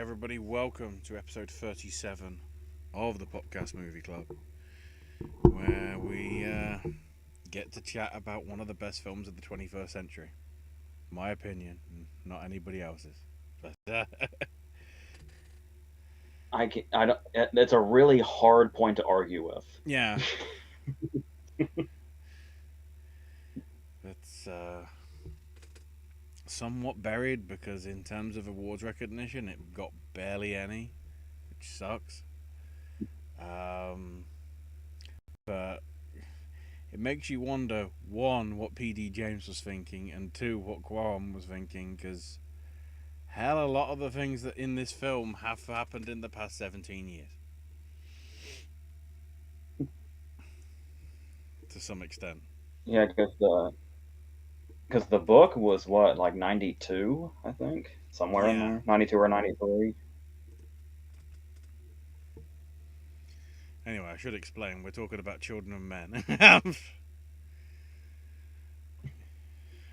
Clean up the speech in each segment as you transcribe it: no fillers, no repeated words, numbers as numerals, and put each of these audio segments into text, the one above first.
everybody, welcome to episode 37 of the Popcast Movie Club, where we get to chat about one of the best films of the 21st century. My opinion, not anybody else's. But I don't. It's a really hard point to argue with. yeah, it's somewhat buried because in terms of awards recognition, it got barely any, which sucks. Um, but it makes you wonder, one, what P.D. James was thinking, and two, what Quaron was thinking, because hell, a lot of the things that in this film have happened in the past 17 years. To some extent. Yeah, because the book was what, like 92, I think, somewhere in Yeah. there, 92 or 93. Anyway, I should explain. We're talking about Children of Men.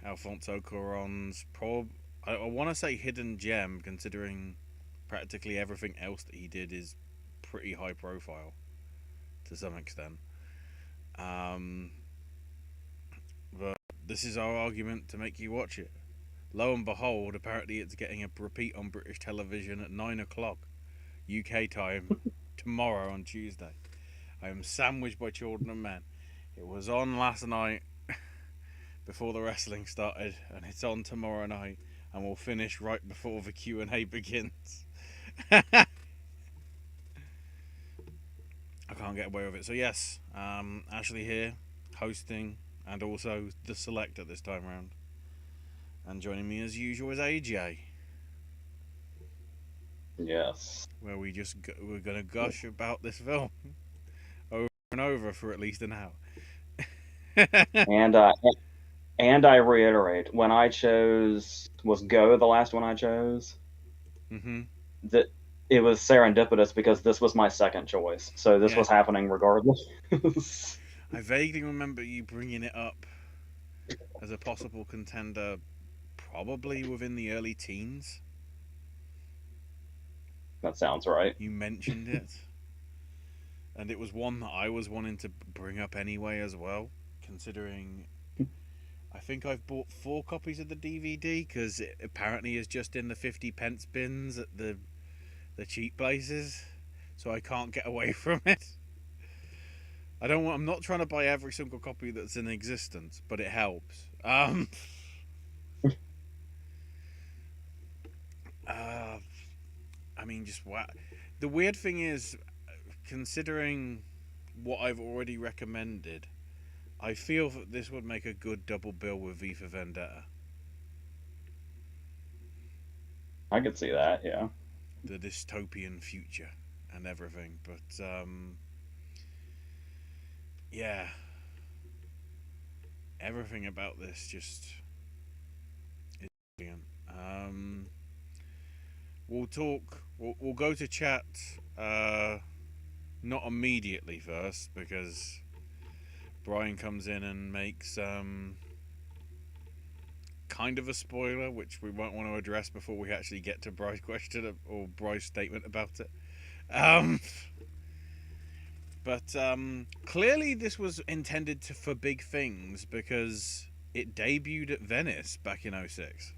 Alfonso Cuarón's I want to say hidden gem, considering practically everything else that he did is pretty high profile to some extent. Um, but this is our argument to make you watch it. Lo and behold, apparently it's getting a repeat on British television at 9 o'clock UK time tomorrow on Tuesday. I am sandwiched by Children of Men. It was on last night before the wrestling started, and it's on tomorrow night, and we'll finish right before the Q&A begins. I can't get away with it. So yes, Ashley here, hosting, and also the selector this time round. And joining me as usual is AJ, Yes. where we're gonna gush about this film over and over for at least an hour. And uh, and I reiterate, when I chose was Go the last one I chose, Mm-hmm. that it was serendipitous because this was my second choice, so this Yeah, was happening regardless. I vaguely remember you bringing it up as a possible contender, probably within the early teens. That sounds right. You mentioned it, and it was one that I was wanting to bring up anyway as well, considering I think I've bought 4 copies of the DVD because it apparently is just in the 50p bins at the cheap places, so I can't get away from it. I'm not trying to buy every single copy that's in existence, but it helps. Uh, I mean, just what the weird thing is, considering what I've already recommended, I feel that this would make a good double bill with V for Vendetta. I could see that. Yeah. The dystopian future and everything. But yeah, everything about this just is brilliant. We'll talk. We'll go to chat. Not immediately first because Brian comes in and makes kind of a spoiler, which we won't want to address before we actually get to Bry's question or Bry's statement about it. Um, but clearly, this was intended for big things because it debuted at Venice back in '06.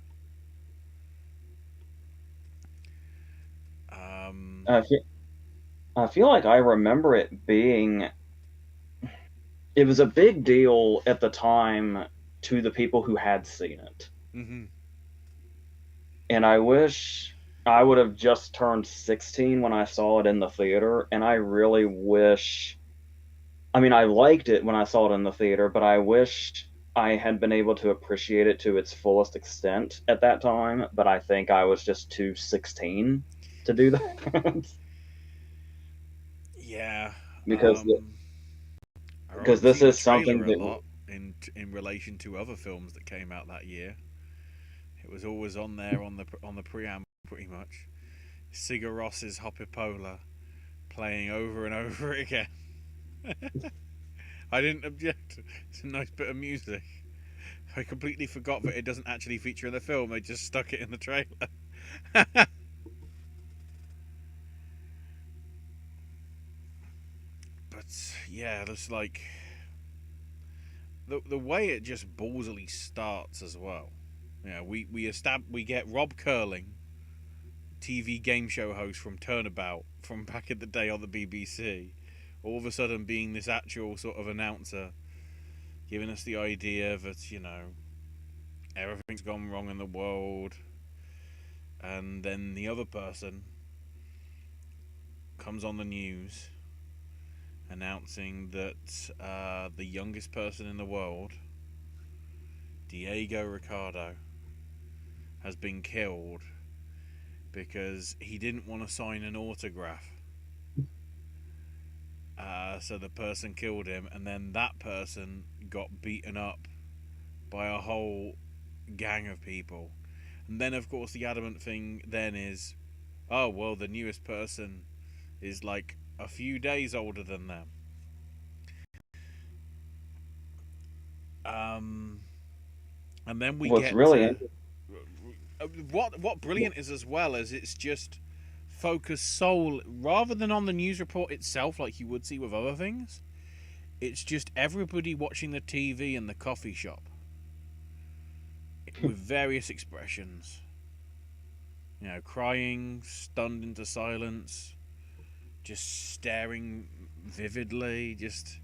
Um, I feel, I feel like I remember it being. It was a big deal at the time to the people who had seen it. mm-hmm. And I wish I would have just turned 16 when I saw it in the theater. And I really wish, I mean, I liked it when I saw it in the theater, but I wish I had been able to appreciate it to its fullest extent at that time. But I think I was just too 16 to do that. Yeah. because Um, I because remember this seeing the is trailer something a that lot in relation to other films that came out that year. It was always on there on the preamble, pretty much. Sigur Ros's Hopipola playing over and over again. I didn't object. It's a nice bit of music. I completely forgot that it doesn't actually feature in the film. They just stuck it in the trailer. yeah, there's like the way it just ballsily starts as well. Yeah, we get Rob Curling, TV game show host from Turnabout from back in the day on the BBC, all of a sudden being this actual sort of announcer, giving us the idea that everything's gone wrong in the world, and then the other person comes on the news announcing that the youngest person in the world, Diego Ricardo, has been killed because he didn't want to sign an autograph. So the person killed him, and then that person got beaten up by a whole gang of people. And then, of course, the adamant thing then is, oh, well, the newest person is like a few days older than them. Um, and then we What's get really to what brilliant is as well as it's just focused sole rather than on the news report itself like you would see with other things. It's just everybody watching the TV in the coffee shop with various expressions. Crying, stunned into silence, just staring vividly, just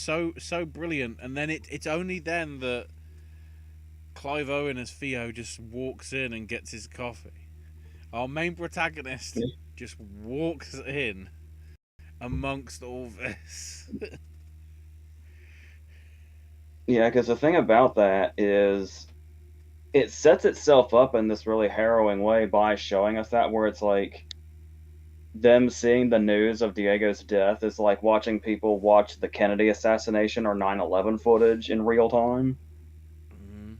so brilliant. And then it's only then that Clive Owen as Theo just walks in and gets his coffee. Our main protagonist just walks in amongst all this. Yeah, because the thing about that is it sets itself up in this really harrowing way by showing us that, where it's like them seeing the news of Diego's death is like watching people watch the Kennedy assassination or 9/11 footage in real time. Mm-hmm.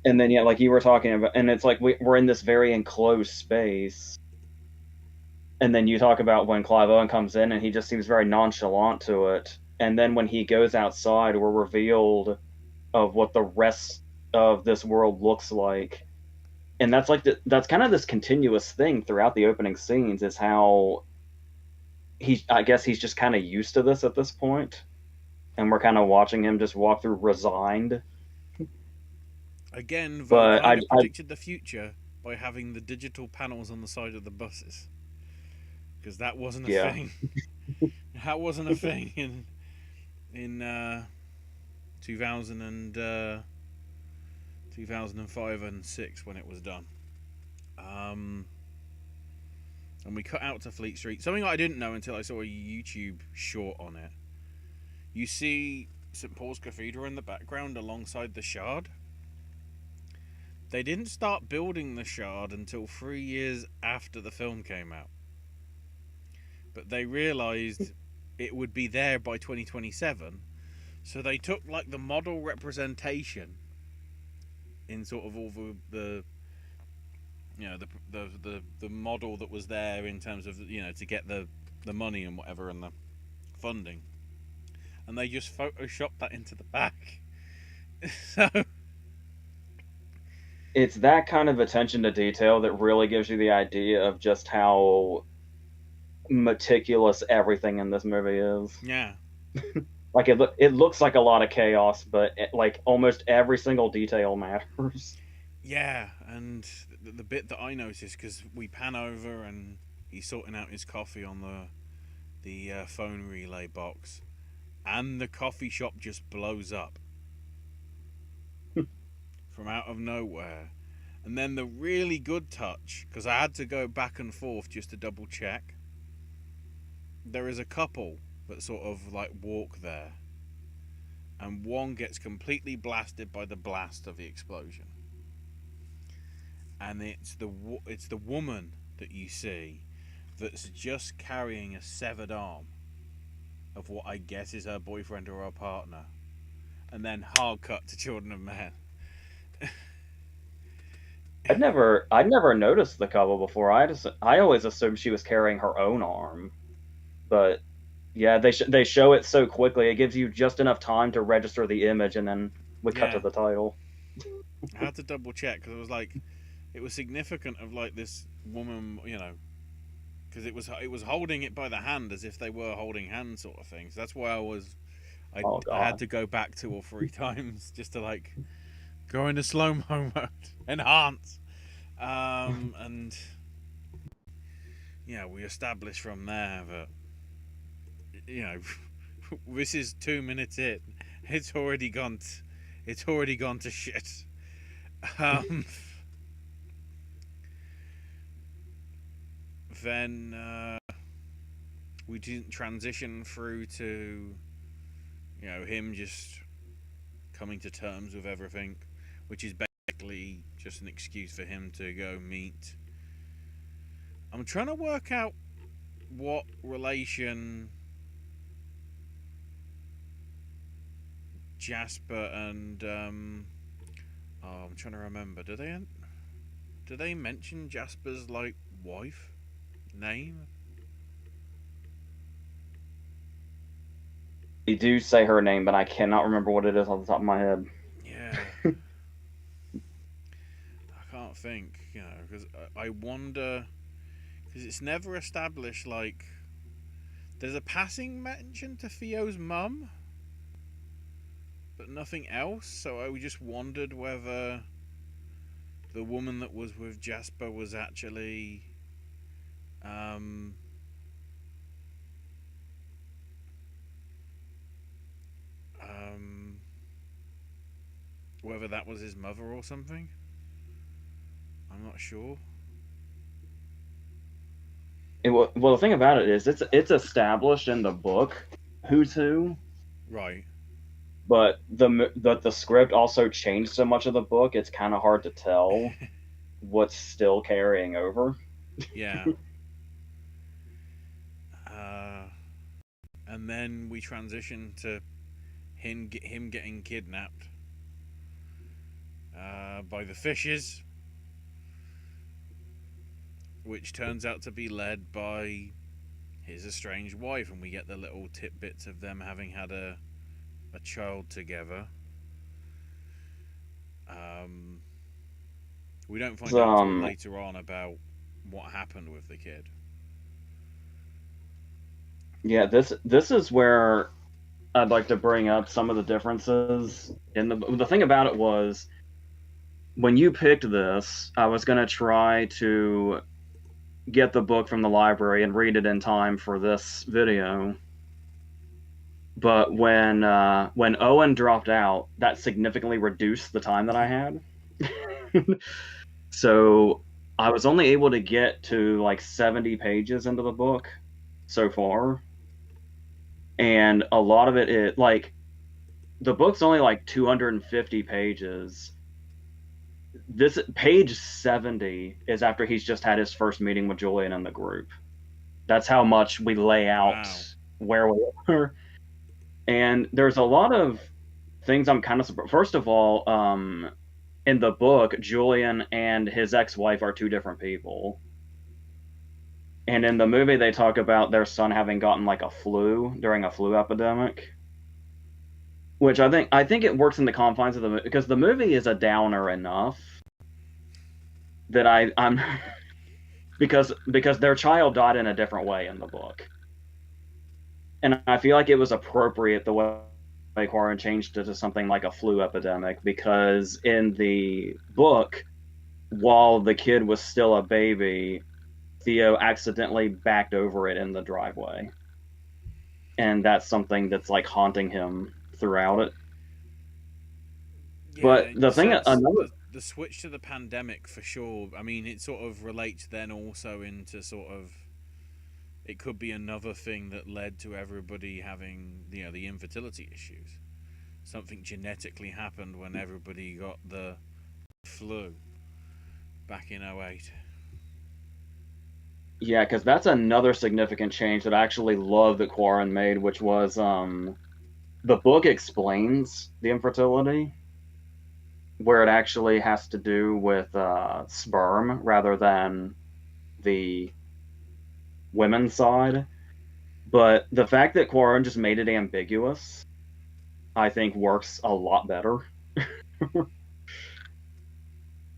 And then, yeah, like you were talking about, and it's like we're in this very enclosed space. And then you talk about when Clive Owen comes in and he just seems very nonchalant to it. And then when he goes outside, we're revealed of what the rest of this world looks like. And that's like that's kind of this continuous thing throughout the opening scenes is how I guess he's just kind of used to this at this point, and we're kind of watching him just walk through resigned. Again, Vo But kind of predicted the future by having the digital panels on the side of the buses, because that wasn't a yeah, thing. That wasn't a thing in 2000 and 2005 and 6 when it was done. And we cut out to Fleet Street. Something I didn't know until I saw a YouTube short on it. You see St. Paul's Cathedral in the background alongside the Shard. They didn't start building the Shard until 3 years after the film came out. But they realised it would be there by 2027. So they took like the model representation in sort of all the the model that was there in terms of to get the money and whatever and the funding, and they just photoshopped that into the back. So it's that kind of attention to detail that really gives you the idea of just how meticulous everything in this movie is. yeah, Like it looks like a lot of chaos, but like almost every single detail matters. yeah, and the bit that I noticed, because we pan over and he's sorting out his coffee on the phone relay box, and the coffee shop just blows up from out of nowhere. And then the really good touch, because I had to go back and forth just to double check, there is a couple that sort of like walk there, and one gets completely blasted by the blast of the explosion, and it's the woman that you see that's just carrying a severed arm of what I guess is her boyfriend or her partner, and then hard cut to Children of Men. I'd never noticed the couple before. I always assumed she was carrying her own arm, but yeah, they show it so quickly. It gives you just enough time to register the image, and then we cut to Yeah, the title. I had to double check because it was significant of like this woman, because it was holding it by the hand as if they were holding hands, sort of thing. So that's why Oh I had God. to go back 2 or 3 times just to like go into slow mo mode, enhance, and we established from there that you know this is 2 minutes in, it's already gone. It's already gone to shit. Um, then we didn't transition through to him just coming to terms with everything, which is basically just an excuse for him to go meet. I'm trying to work out what relation Jasper and oh, I'm trying to remember. Do they mention Jasper's like wife name? They do say her name, but I cannot remember what it is off the top of my head. Yeah, I can't think. Because I wonder because it's never established. Like, there's a passing mention to Theo's mum, but nothing else. So I just wondered whether the woman that was with Jasper was actually um, um, whether that was his mother or something. I'm not sure. Well, the thing about it is, it's established in the book who's who, Right. but the script also changed so much of the book. It's kind of hard to tell what's still carrying over. Yeah. Uh, and then we transition to him getting kidnapped by the fishes, which turns out to be led by his estranged wife, and we get the little tidbits of them having had a child together. Um, we don't find out till Um, later on about what happened with the kid. yeah, this is where I'd like to bring up some of the differences in the thing about it was when you picked this, I was going to try to get the book from the library and read it in time for this video. But when Owen dropped out, that significantly reduced the time that I had. So I was only able to get to like 70 pages into the book so far. And a lot of it is like the book's only like 250 pages. This page 70 is after he's just had his first meeting with Julian and the group. That's how much we lay out Wow. where we are. And there's a lot of things I'm kind of surprised. First of all, in the book, Julian and his ex-wife are two different people. And in the movie, they talk about their son having gotten like a flu during a flu epidemic, which I think it works in the confines of the movie because the movie is a downer enough that I'm because their child died in a different way in the book, and I feel like it was appropriate the way Quarren changed it to something like a flu epidemic because in the book, while the kid was still a baby, Theo accidentally backed over it in the driveway, and that's something that's like haunting him throughout it. Yeah, But in a the thing, sense, another, the switch to the pandemic for sure. I mean, it sort of relates then also into sort of it could be another thing that led to everybody having the infertility issues. Something genetically happened when everybody got the flu back in '08. yeah, because that's another significant change that I actually love that Quarren made, which was the book explains the infertility, where it actually has to do with sperm rather than the women's side. But the fact that Quarren just made it ambiguous, I think works a lot better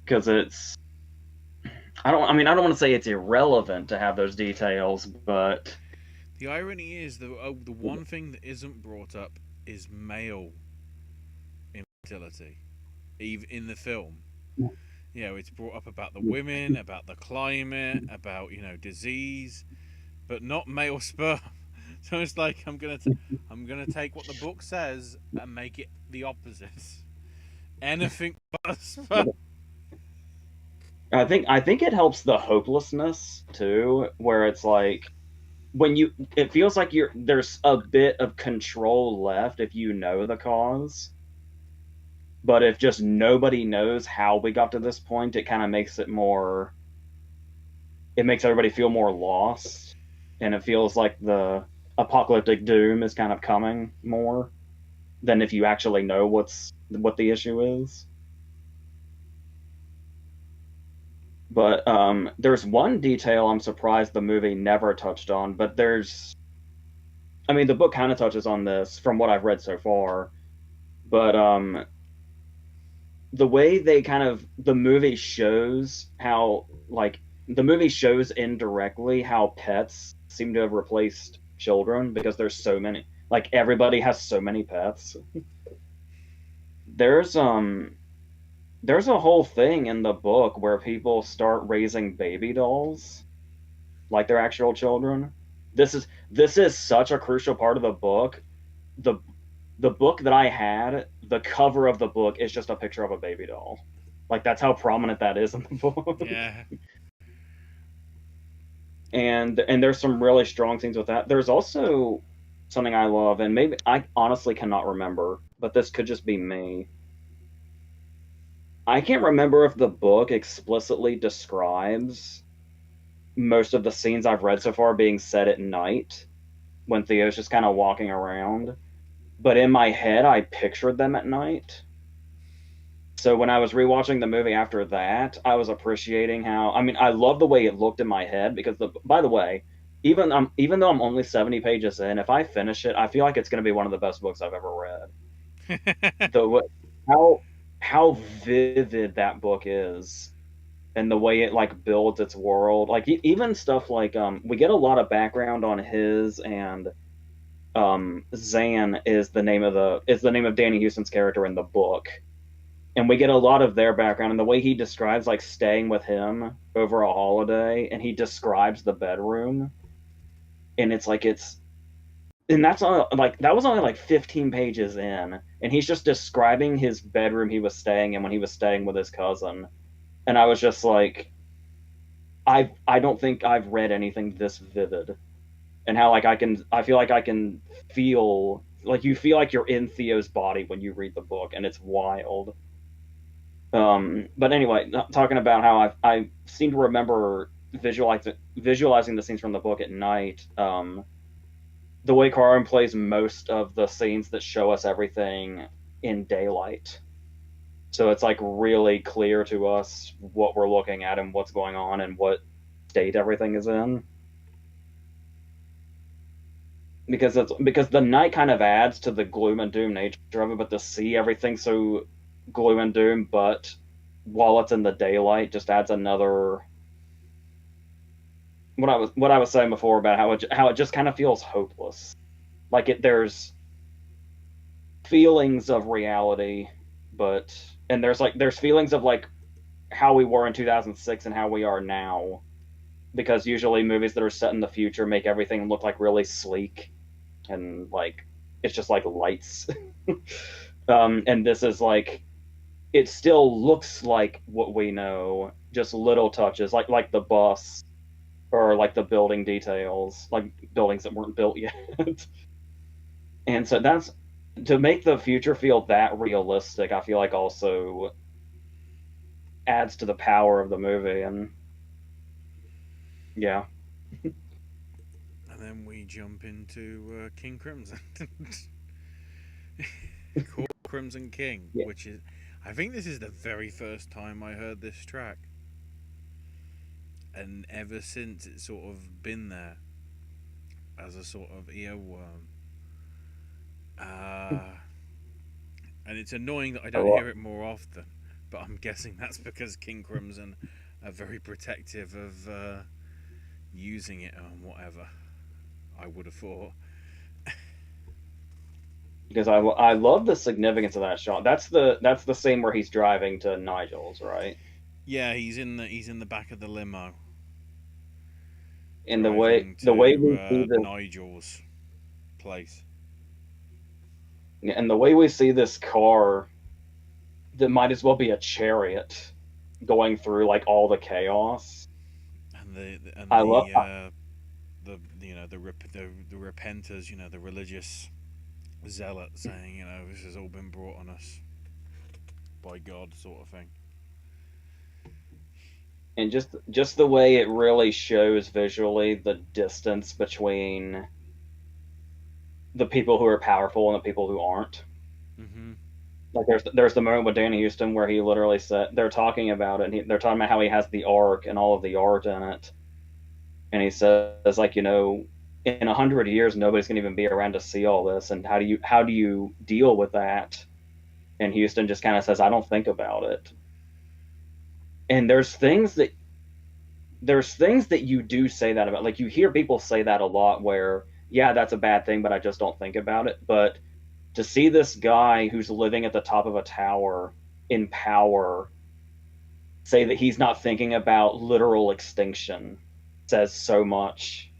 because I don't want to say it's irrelevant to have those details, but The irony is the one thing that isn't brought up is male infertility, even in the film. You know, it's brought up about the women, about the climate, about disease, but not male sperm. So it's like I'm gonna take what the book says and make it the opposite. Anything but sperm. I think it helps the hopelessness too, where it's like when you it feels like there's a bit of control left if you know the cause. But if just nobody knows how we got to this point, it kind of makes it makes everybody feel more lost, and it feels like the apocalyptic doom is kind of coming more than if you actually know what the issue is. But there's one detail I'm surprised the movie never touched on, but I mean, the book kind of touches on this from what I've read so far, but the way they kind of the movie shows how the movie shows indirectly how pets seem to have replaced children because there's so many, like everybody has so many pets. There's there's a whole thing in the book where people start raising baby dolls like they're actual children. This is such a crucial part of the book. The the book that I had, the cover of the book is just a picture of a baby doll. Like that's how prominent that is in the book. Yeah. And there's some really strong scenes with that. There's also something I love, and maybe I honestly cannot remember, but this could just be me. I can't remember if the book explicitly describes most of the scenes I've read so far being set at night when Theo's just kind of walking around. But in my head, I pictured them at night. So when I was rewatching the movie after that, I was appreciating how I mean I love the way it looked in my head because the by the way, even though I'm only 70 pages in, if I finish it, I feel like it's going to be one of the best books I've ever read. The how how vivid that book is and the way it like builds its world. Like even stuff like we get a lot of background on his and Zan is the name of Danny Houston's character in the book, and we get a lot of their background and the way he describes like staying with him over a holiday, and he describes the bedroom, and it's like it's and that's only, like that was only like 15 pages in, and he's just describing his bedroom he was staying in when he was staying with his cousin, and I was just like I don't think I've read anything this vivid, and how like I feel like I can feel like you feel like you're in Theo's body when you read the book, and it's wild. But anyway, talking about how I seem to remember visualizing the scenes from the book at night. The way Carmen plays most of the scenes that show us everything in daylight, so it's like really clear to us what we're looking at and what's going on and what state everything is in. Because the night kind of adds to the gloom and doom nature of it, but to see everything so gloom and doom, but while it's in the daylight, just adds another what I was saying before about how it just kind of feels hopeless. Like there's feelings of reality, but and there's feelings of like how we were in 2006 and how we are now, because usually movies that are set in the future make everything look like really sleek and like it's just like lights. And this is like it still looks like what we know, just little touches like the bus or like the building details, like buildings that weren't built yet. And so that's to make the future feel that realistic. I feel like also adds to the power of the movie, and yeah. And then we jump into King Crimson. Called Crimson King, Yeah. which is, I think this is the very first time I heard this track, and ever since it's sort of been there as a sort of earworm. Uh, and it's annoying that I don't Oh, hear it more often, but I'm guessing that's because King Crimson are very protective of using it and whatever. I would have thought. Because I love the significance of that shot. That's the scene where he's driving to Nigel's, right? Yeah, he's in the back of the limo And the way driving the way to we see this Nigel's place, and the way we see this car that might as well be a chariot going through like all the chaos. and I love the repenters, the religious zealot saying, this has all been brought on us by God, sort of thing. and just the way it really shows visually the distance between the people who are powerful and the people who aren't. Hmm. Like there's the moment with Danny Houston where he literally said they're talking about it and they're talking about how he has the ark and all of the art in it, and he says like in 100 years nobody's gonna even be around to see all this, and how do you deal with that? And Houston just kind of says I don't think about it. And there's things that you do say that about, like you hear people say that a lot where yeah that's a bad thing but I just don't think about it. But to see this guy who's living at the top of a tower in power say that he's not thinking about literal extinction says so much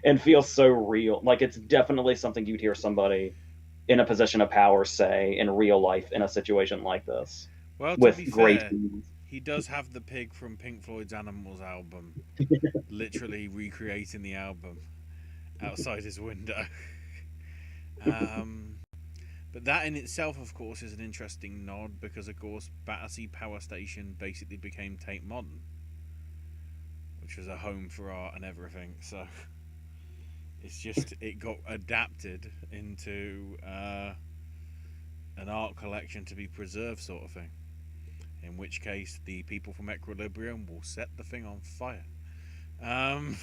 and feels so real. Like it's definitely something you'd hear somebody in a position of power say in real life in a situation like this Well, to with be great fair, ease. he does have the pig from Pink Floyd's Animals album, literally recreating the album outside his window. um, but that in itself, of course, is an interesting nod because, of course, Battersea Power Station basically became Tate Modern, which was a home for art and everything. So it's just it got adapted into an art collection to be preserved, sort of thing. In which case, the people from Equilibrium will set the thing on fire. Um,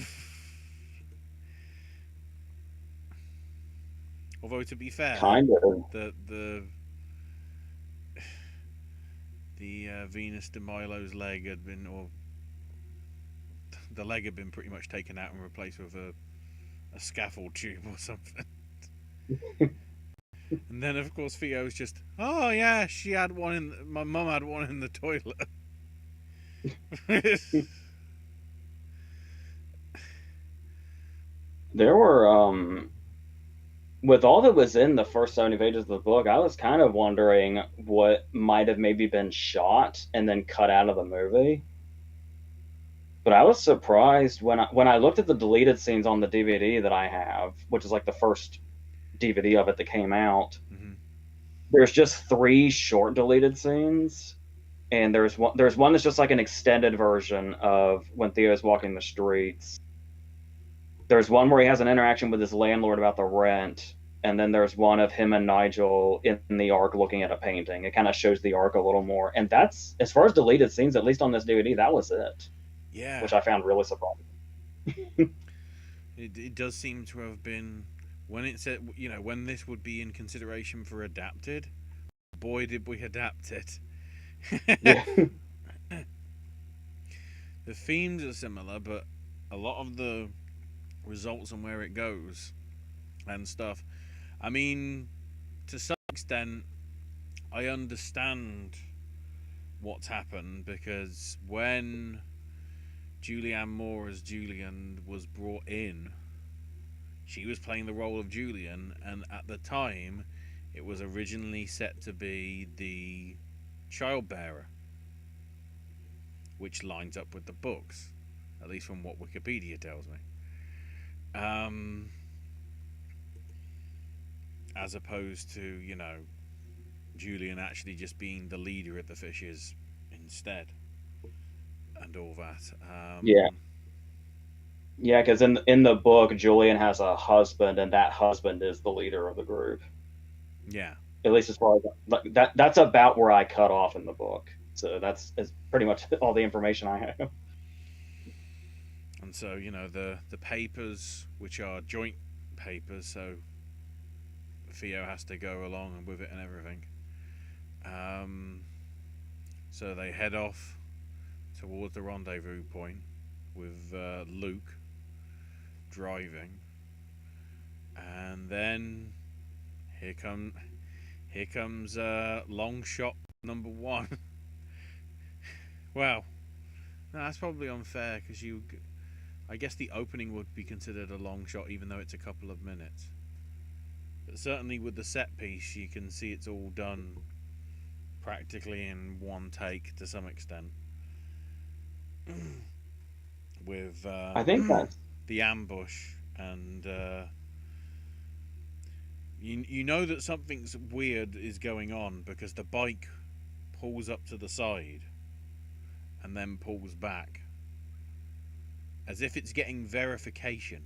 although to be fair, Kind of. the Venus de Milo's leg had been, or the leg had been pretty much taken out and replaced with a scaffold tube or something. And then, of course, Theo's just, oh yeah, she had one in. My mum had one in the toilet. There were with all that was in the first 70 pages of the book, I was kind of wondering what might have maybe been shot and then cut out of the movie. But I was surprised when I looked at the deleted scenes on the DVD that I have, which is like the first DVD of it that came out. Mm-hmm. There's just three short deleted scenes, and there's one that's just like an extended version of when Theo's walking the streets. There's one where he has an interaction with his landlord about the rent, and then there's one of him and Nigel in the ark looking at a painting. It kind of shows the ark a little more, and that's as far as deleted scenes, at least on this DVD, that was it, Yeah, which I found really surprising. it does seem to have been when it said, when this would be in consideration for adapted. Boy, did we adapt it. Yeah, The themes are similar, but a lot of the results and where it goes and stuff. I mean, to some extent, I understand what's happened because when Julianne Moore as Julian was brought in, she was playing the role of Julian, and at the time, it was originally set to be the childbearer, which lines up with the books, at least from what Wikipedia tells me. Um, as opposed to, Julian actually just being the leader of the fishes instead, and all that. yeah, yeah. Because in the book, Julian has a husband, and that husband is the leader of the group. Yeah, At least as far as like that, that's about where I cut off in the book. So that's is pretty much all the information I have. and so the papers, which are joint papers, so Theo has to go along with it and everything. Um, so they head off towards the rendezvous point with Luke driving, and then here come here comes long shot number one. Well, no, that's probably unfair because I guess the opening would be considered a long shot, even though it's a couple of minutes. But certainly with the set piece, you can see it's all done practically in one take to some extent. With I think that's the ambush, and you know that something's weird is going on because the bike pulls up to the side and then pulls back as if it's getting verification.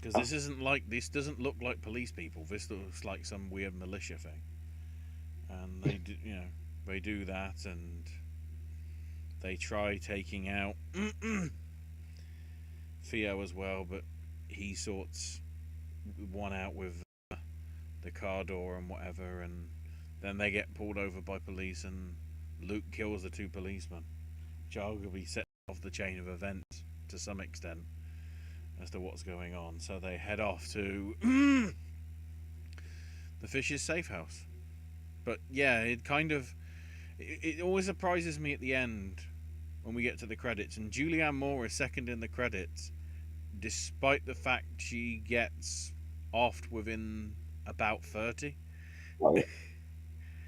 Because this doesn't look like police people. This looks like some weird militia thing, and they do that, and they try taking out Theo as well, but he sorts one out with the car door and whatever, and then they get pulled over by police, and Luke kills the two policemen, which arguably sets off the chain of events to some extent as to what's going on. So they head off to the Fish's safe house. But yeah, it always surprises me at the end when we get to the credits, and Julianne Moore is second in the credits, despite the fact she gets offed within about 30.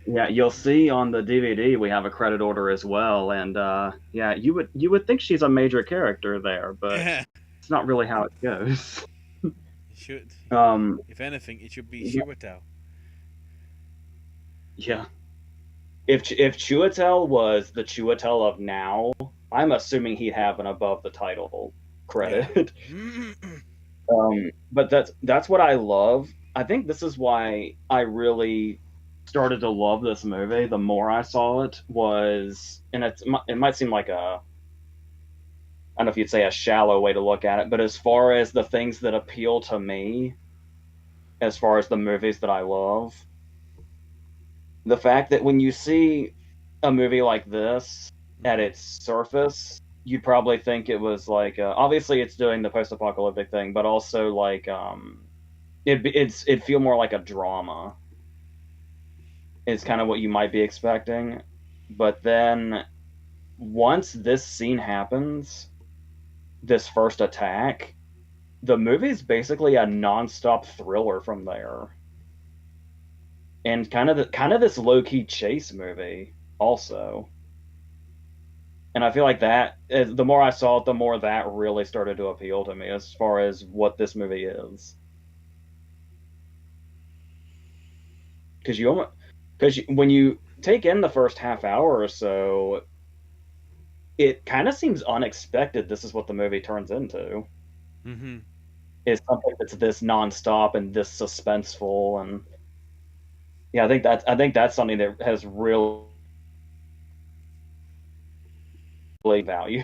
yeah. You'll see on the DVD we have a credit order as well, and yeah, you would think she's a major character there, but Yeah, it's not really how it goes. it should. Um, If anything, it should be yeah, Chiwetel. yeah. If Chiwetel was the Chiwetel of now, I'm assuming he'd have an above the title Yeah. credit. But that's what I love. I think this is why I really started to love this movie. The more I saw it was, and it might seem like I don't know if you'd say a shallow way to look at it, but as far as the things that appeal to me, as far as the movies that I love, the fact that when you see a movie like this at its surface, you'd probably think it was like obviously it's doing the post-apocalyptic thing, but also like it'd feel more like a drama. Is kind of what you might be expecting, but then once this scene happens, this first attack, the movie's basically a non-stop thriller from there, and kind of this low-key chase movie also. And I feel like that the more I saw it, the more that really started to appeal to me as far as what this movie is. Because when you take in the first half hour or so, it kind of seems unexpected. This is what the movie turns into. Mm-hmm. Is something that's this nonstop and this suspenseful, and yeah, I think that's something that has really value.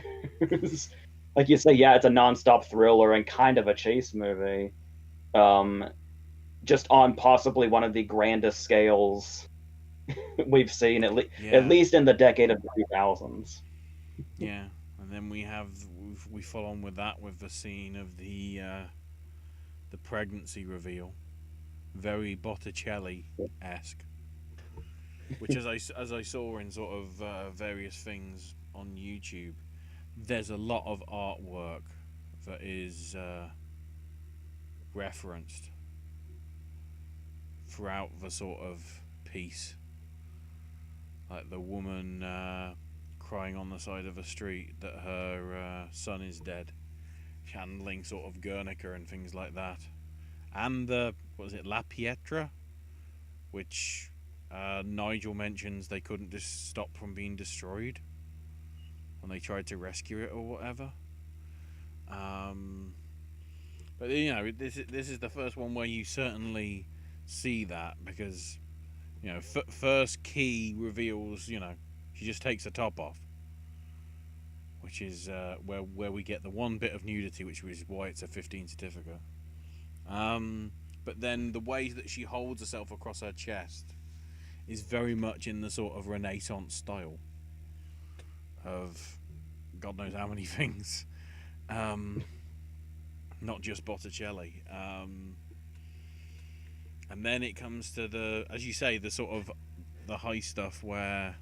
Like you say, yeah, it's a nonstop thriller and kind of a chase movie, um, just on possibly one of the grandest scales we've seen at Yeah, least in the decade of 2000s. yeah. And then we follow on with that with the scene of the pregnancy reveal, very Botticelli esque, which as I saw in sort of various things on YouTube, there's a lot of artwork that is referenced throughout the sort of piece, like the woman crying on the side of a street that her son is dead, channeling sort of Guernica and things like that, and the what was it, La Pietra, which Nigel mentions they couldn't just stop from being destroyed when they tried to rescue it or whatever. Um, but this is the first one where you certainly see that, because first key reveals she just takes the top off, which is where we get the one bit of nudity, which is why it's a 15 certificate. But then the way that she holds herself across her chest is very much in the sort of Renaissance style of God knows how many things. Um, Not just Botticelli. And then it comes to the, as you say, the sort of the high stuff where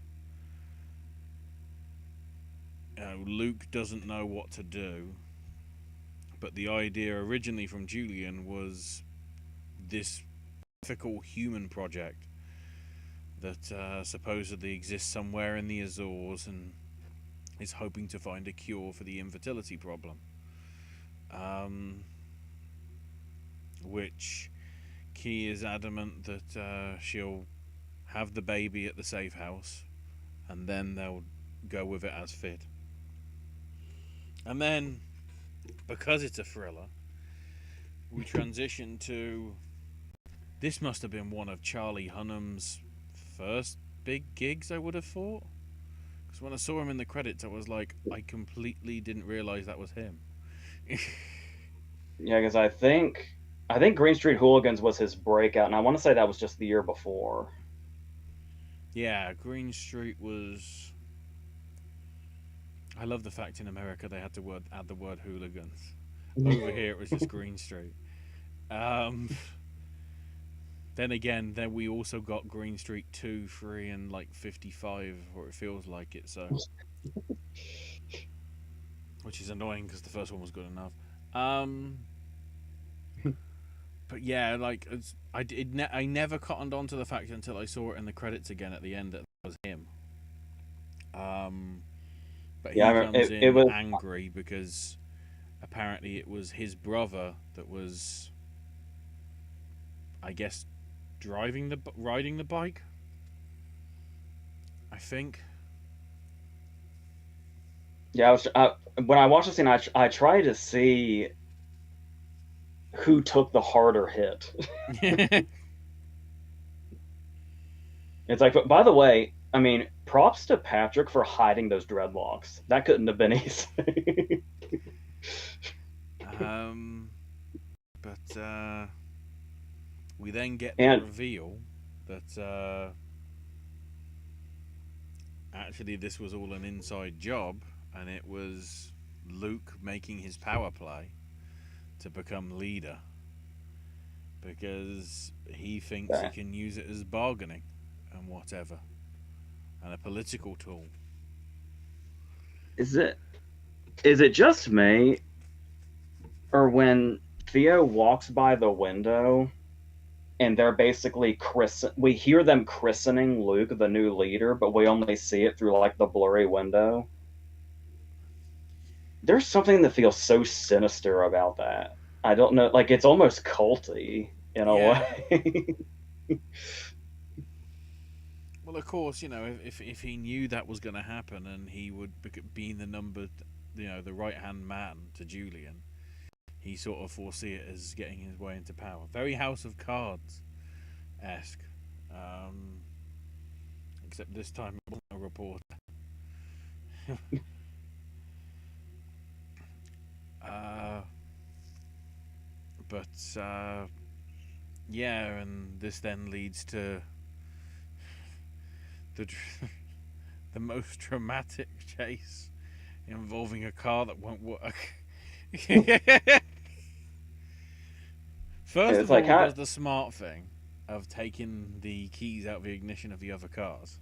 Luke doesn't know what to do. But the idea originally from Julian was this ethical human project that supposedly exists somewhere in the Azores and is hoping to find a cure for the infertility problem. Which Key is adamant that she'll have the baby at the safe house and then they'll go with it as fit. And then, because it's a thriller, we transition to, this must have been one of Charlie Hunnam's first big gigs, I would have thought. Because when I saw him in the credits, I was like, I completely didn't realise that was him. Yeah, because I think Green Street Hooligans was his breakout, and I want to say that was just the year before. Yeah, Green Street was. I love the fact in America they had to add the word hooligans. Over here it was just Green Street. Um, then again, then we also got Green Street 2, 3, and like 55, or it feels like it, so. Which is annoying because the first one was good enough. Um, but yeah, like I never cottoned on to the fact until I saw it in the credits again at the end that it was him. Um, but Yeah, he I remember, comes it in was. angry because apparently it was his brother that was, I guess, riding the bike. I think. Yeah, when I watched the scene, I tried to see who took the harder hit. It's like, but by the way, I mean, props to Patrick for hiding those dreadlocks. That couldn't have been easy. um, but we then get the And reveal that actually this was all an inside job, and it was Luke making his power play to become leader because he thinks he can use it as bargaining and whatever, and a political tool. is it just me, or when Theo walks by the window and they're basically we hear them christening Luke the new leader, but we only see it through like the blurry window. There's something that feels so sinister about that. I don't know, like it's almost culty in a Yeah. way. Well, of course, if he knew that was going to happen and he would be the number, the right hand man to Julian, he sort of foresee it as getting his way into power. Very House of Cards esque, um, except this time it wasn't a reporter. uh, but yeah, and this then leads to the the most dramatic chase involving a car that won't work. First It's of like all, it how does the smart thing of taking the keys out of the ignition of the other cars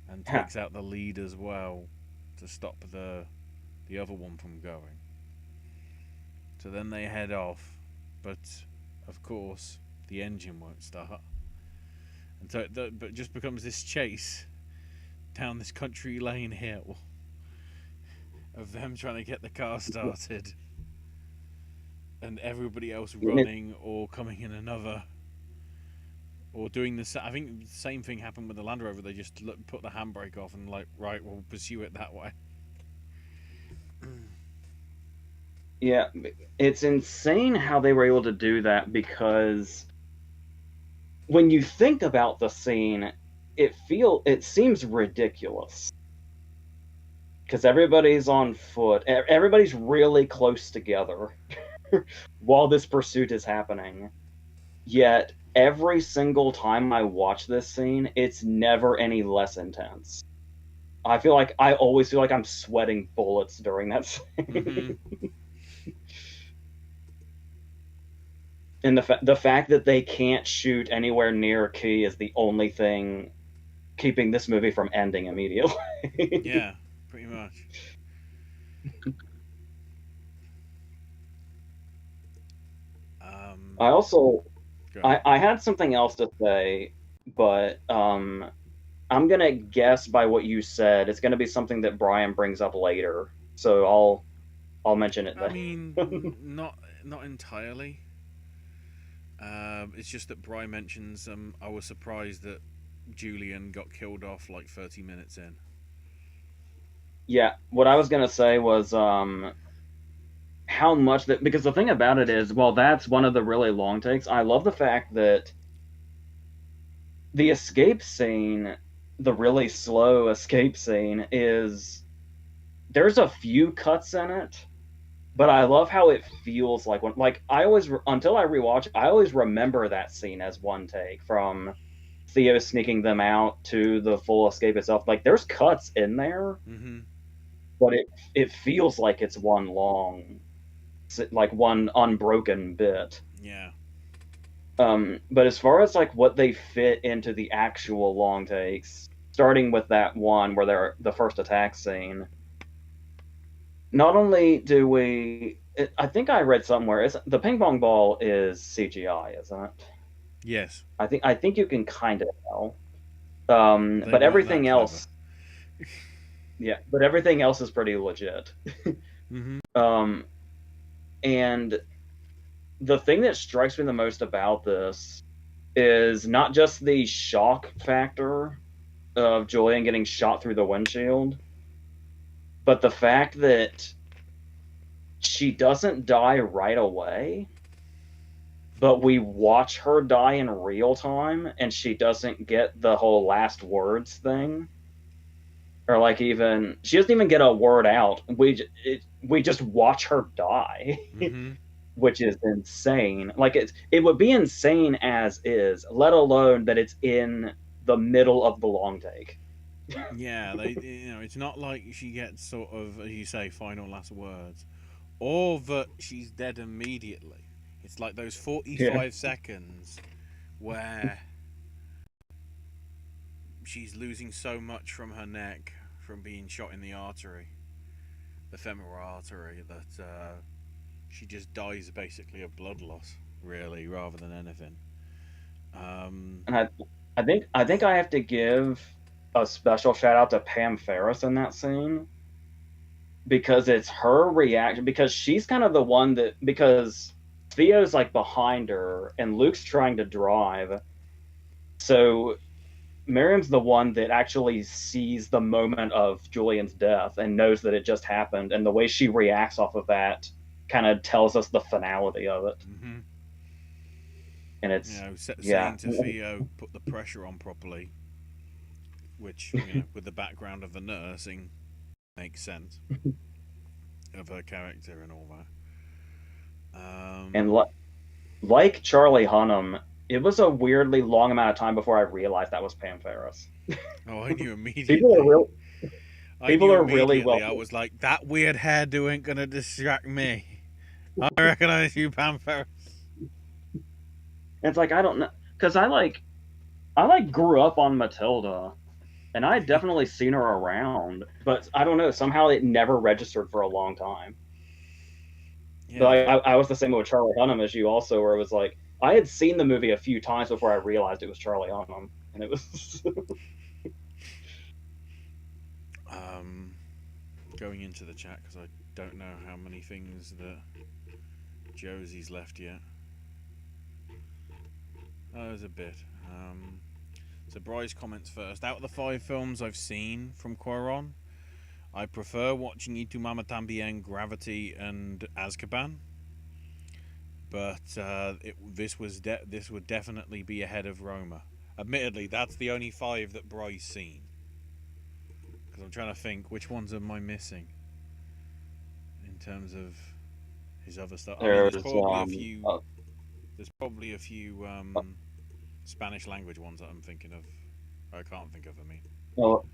and takes out the lead as well to stop the other one from going. So then they head off, but of course the engine won't start, and so it just becomes this chase down this country lane hill of them trying to get the car started and everybody else running or coming in another or doing the. I think the same thing happened with the Land Rover. They just put the handbrake off and like, right, we'll pursue it that way. yeah, it's insane how they were able to do that, because when you think about the scene, it seems ridiculous because everybody's on foot, everybody's really close together while this pursuit is happening. Yet every single time I watch this scene, it's never any less intense. I always feel like I'm sweating bullets during that Mm-hmm. scene. And the fact that they can't shoot anywhere near key is the only thing keeping this movie from ending immediately. Yeah, pretty much. Um, I also Go ahead. I had something else to say, but I'm gonna guess by what you said, it's gonna be something that Brian brings up later. So I'll mention it I mean, then. not entirely. It's just that Bry mentions. I was surprised that Julian got killed off like 30 minutes in. Yeah, what I was gonna say was how much that, because the thing about it is, well, that's one of the really long takes. I love the fact that the escape scene, the really slow escape scene, is there's a few cuts in it, but I love how it feels like when, like, I always, until I rewatch, I always remember that scene as one take from Theo sneaking them out to the full escape itself. Like, there's cuts in there, Mm-hmm. but it feels like it's one long, like one unbroken bit. Yeah. But as far as like what they fit into the actual long takes, starting with that one where they're the first attack scene, not only do I think I read somewhere, the ping pong ball is CGI, isn't it? Yes. I think you can kind of tell. They But weren't that everything clever. else, yeah, but everything else is pretty legit. Mm-hmm. Um, and the thing that strikes me the most about this is not just the shock factor of Julian getting shot through the windshield, but the fact that she doesn't die right away, but we watch her die in real time and she doesn't get the whole last words thing. Or like even she doesn't even get a word out. We just watch her die, Mm-hmm. which is insane. Like it would be insane as is, let alone that it's in the middle of the long take. Yeah, it's not like she gets sort of, as you say, final last words, or that she's dead immediately. It's like those Yeah. 45 seconds where she's losing so much from her neck from being shot in the artery, the femoral artery, that she just dies basically of blood loss, really, rather than anything. Um, And I think I have to give a special shout out to Pam Ferris in that scene because it's her reaction, because she's kind of the one that, because Theo's like behind her and Luke's trying to drive. So Miriam's the one that actually sees the moment of Julian's death and knows that it just happened, and the way she reacts off of that kind of tells us the finality of it. mm-hmm. And it's, yeah. Saying to Theo, put the pressure on properly, which, with the background of the nursing, makes sense of her character and all that. And like Charlie Hunnam, it was a weirdly long amount of time before I realized that was Pam Ferris. Oh, I knew People are immediately. real. I People knew are really immediately. well. I was like, that weird hairdo ain't gonna distract me. I recognize you, Pam Ferris. And it's like I don't know, because I like grew up on Matilda, and I had definitely seen her around, but I don't know. Somehow it never registered for a long time. But Yeah. I was the same with Charlie Hunnam as you also, where it was like I had seen the movie a few times before I realized it was Charlie Hunnam, and it was Um, Going into the chat because I don't know how many things that Josie's left yet. Oh, there's a bit. So Bry's comments first. Out of the 5 films I've seen from Quaron, I prefer watching Y Tu Mama Tambien, Gravity, and Azkaban. But this would definitely be ahead of Roma. Admittedly, that's the only 5 that Bry's seen. Because I'm trying to think which ones am I missing in terms of his other stuff. I mean, there's there's probably a few. There's probably a few Spanish language ones that I'm thinking of. I can't think of. I mean, Well,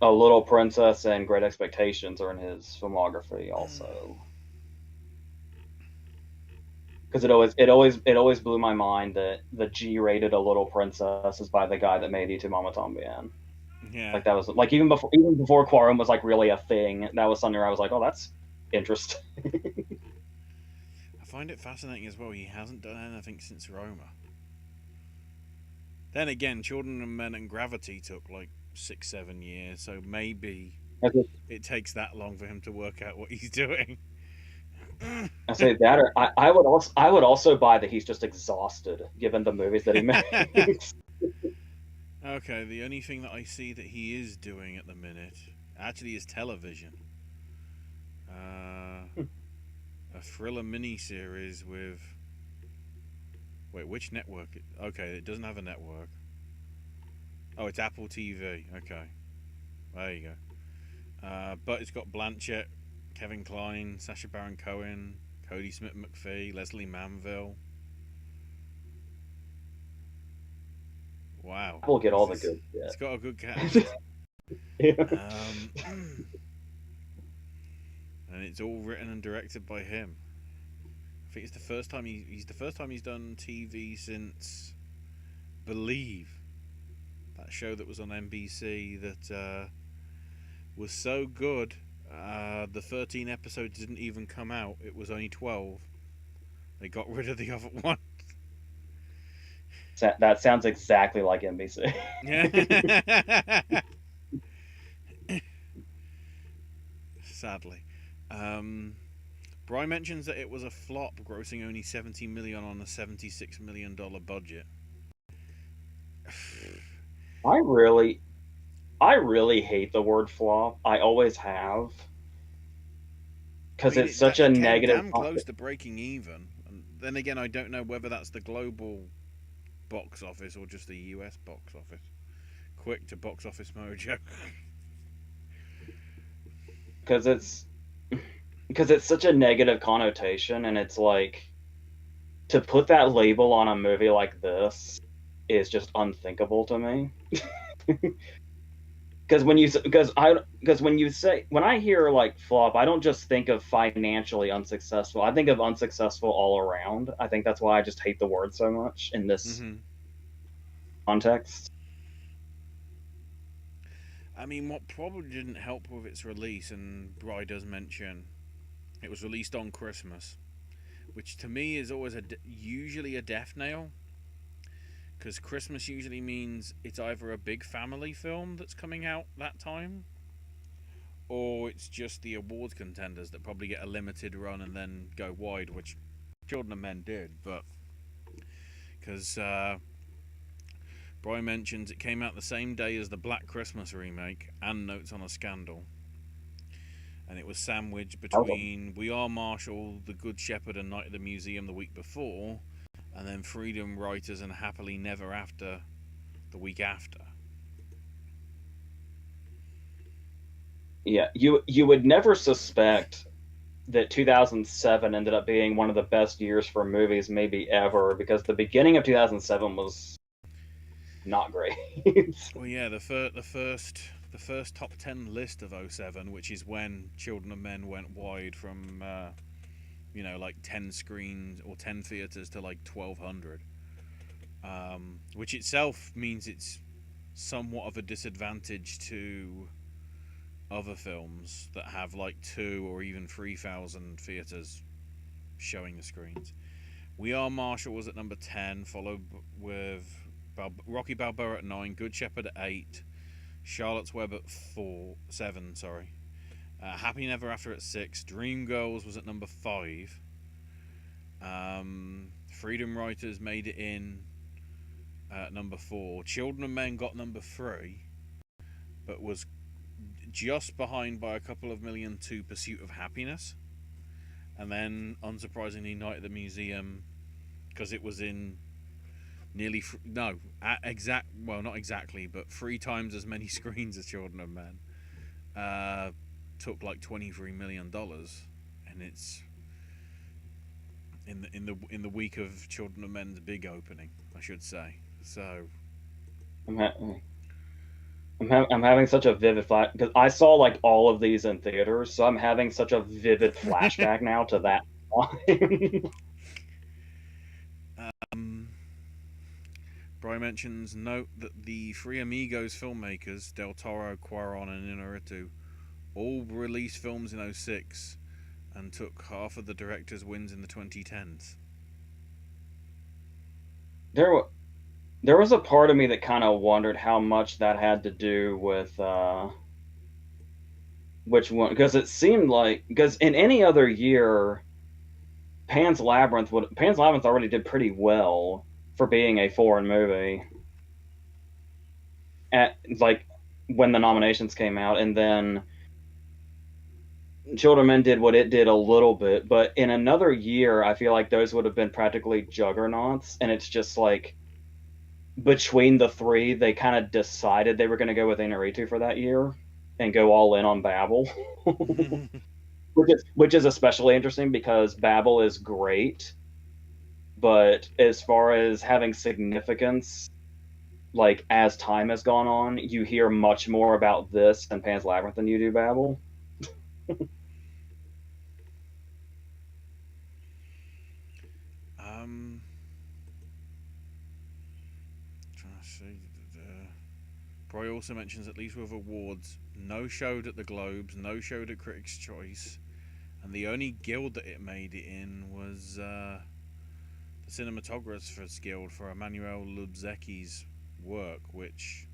A Little Princess and Great Expectations are in his filmography also. Because it always blew my mind that the G-rated A Little Princess is by the guy that made Y Tu Mama Tambien. yeah. Like that was like even before Quarum was like really a thing. That was something where I was like, oh, that's interesting. I find it fascinating as well. He hasn't done anything since Roma. Then again, Children of Men and Gravity took like 6, 7 years, so maybe it takes that long for him to work out what he's doing. I say that, or I would also buy that he's just exhausted given the movies that he makes. Okay, the only thing that I see that he is doing at the minute actually is television. Uh, a thriller miniseries with. Wait, which network? Okay, it doesn't have a network. Oh, it's Apple TV. Okay, there you go. But it's got Blanchett, Kevin Kline, Sacha Baron Cohen, Cody Smith McPhee, Leslie Manville. Wow, We'll get all this the is. good It's got a good shit. cast. Yeah. Um, and it's all written and directed by him. I think it's the first time he's the first time he's done TV since Believe, that show that was on NBC that was so good. The 13 episodes didn't even come out. It was only 12. They got rid of the other one. That sounds exactly like NBC. Yeah. Sadly. Um, Bry mentions that it was a flop, grossing only 70 million on a $76 million budget. I really, I really hate the word flop. I always have I because mean, it's such a it came negative. damn close to breaking even. And then again, I don't know whether that's the global box office or just the US box office. Quick to Box Office Mojo. Because it's such a negative connotation, and it's like to put that label on a movie like this is just unthinkable to me. Because when I hear like flop, I don't just think of financially unsuccessful. I think of unsuccessful all around. I think that's why I just hate the word so much in this hmm context. I mean, what probably didn't help with its release, and Bry does mention it was released on Christmas, which to me is always usually a death nail, because Christmas usually means it's either a big family film that's coming out that time, or it's just the awards contenders that probably get a limited run and then go wide, which Children of Men did, but because Brian mentions it came out the same day as the Black Christmas remake and Notes on a Scandal, and it was sandwiched between We Are Marshall, The Good Shepherd, and Night at the Museum the week before, and then Freedom Writers and Happily Never After the week after. Yeah, you would never suspect that 2007 ended up being one of the best years for movies maybe ever because the beginning of 2007 was not great. Well, yeah, the first top 10 list of '07, which is when Children of Men went wide from like 10 screens or 10 theaters to like 1,200, which itself means it's somewhat of a disadvantage to other films that have like 2 or even 3,000 theaters showing the screens. We Are Marshall was at number 10, followed with Rocky Balboa at 9, Good Shepherd at 8, Charlotte's Web at 7. Sorry, Happy Never After at 6, Dreamgirls was at number 5. Freedom Writers made it in at number 4. Children of Men got number 3, but was just behind by a couple of million to Pursuit of Happiness. And then, unsurprisingly, Night at the Museum, because it was in nearly no exact well not exactly, but 3 times as many screens as Children of Men. Took like $23 million, and in the week of Children of Men's big opening, I should say. So I'm ha- I'm having such a vivid flash because I saw like all of these in theaters, so I'm having such a vivid flashback now to that time. um, Brian mentions note that the Three Amigos filmmakers Del Toro, Cuarón, and Inarritu all released films in '06 and took half of the director's wins in the 2010s. there, there was a part of me that kind of wondered how much that had to do with which one, because it seemed like because in any other year, Pan's Labyrinth already did pretty well for being a foreign movie at like when the nominations came out, and then Children of Men did what it did a little bit, but in another year, I feel like those would have been practically juggernauts, and it's just like between the three, they kind of decided they were going to go with Inarritu for that year and go all in on Babel, which is especially interesting because Babel is great, but as far as having significance, like as time has gone on, you hear much more about this than Pan's Labyrinth than you do Babel. um, Trying to see. Bry also mentions at least with awards, no showed at the Globes, no showed at Critics' Choice, and the only guild that it made it in was the Cinematographers Guild for Emmanuel Lubezki's work, which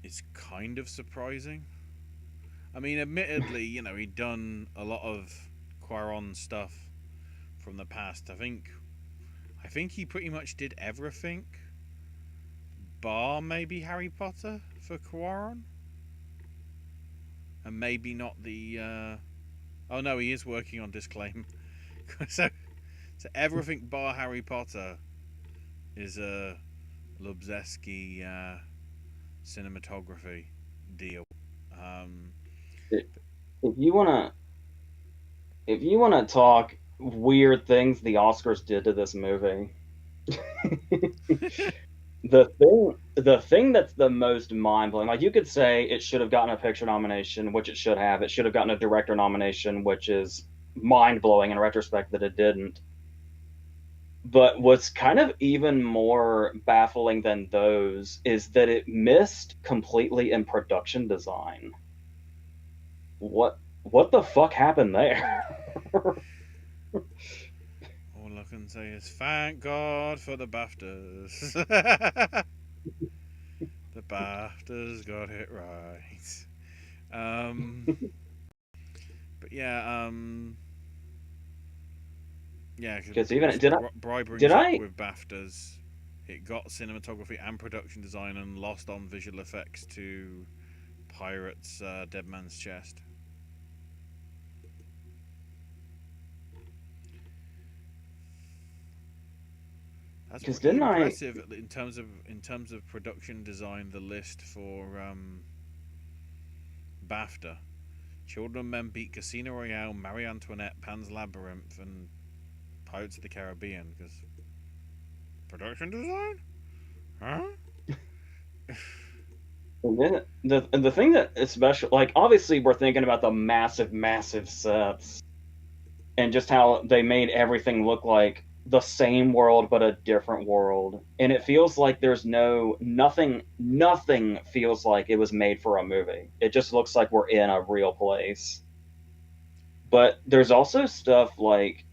is kind of surprising. I mean, admittedly, he'd done a lot of Quaron stuff from the past. I think he pretty much did everything, bar maybe Harry Potter for Quaron, and maybe not the. Oh no, he is working on Disclaim. so, so everything bar Harry Potter is a Lubezki cinematography deal. Um, If you wanna if you wanna talk weird things the Oscars did to this movie, the thing that's the most mind blowing, like you could say it should have gotten a picture nomination, which it should have. It should have gotten a director nomination, which is mind blowing in retrospect that it didn't. But what's kind of even more baffling than those is that it missed completely in production design. What the fuck happened there? all I can say is thank God for the BAFTAs. The BAFTAs got it right. Um, but yeah, Because even did I Bry did brings up I with BAFTAs, it got cinematography and production design and lost on visual effects to Pirates Dead Man's Chest. That's because pretty didn't I impressive in terms of production design. The list for BAFTA: Children of Men beat Casino Royale, Marie Antoinette, Pan's Labyrinth, and Pirates of the Caribbean. Because production design, huh? and then the thing that especially like obviously we're thinking about the massive sets and just how they made everything look like the same world but a different world. And it feels like there's nothing feels like it was made for a movie. It just looks like we're in a real place. But there's also stuff like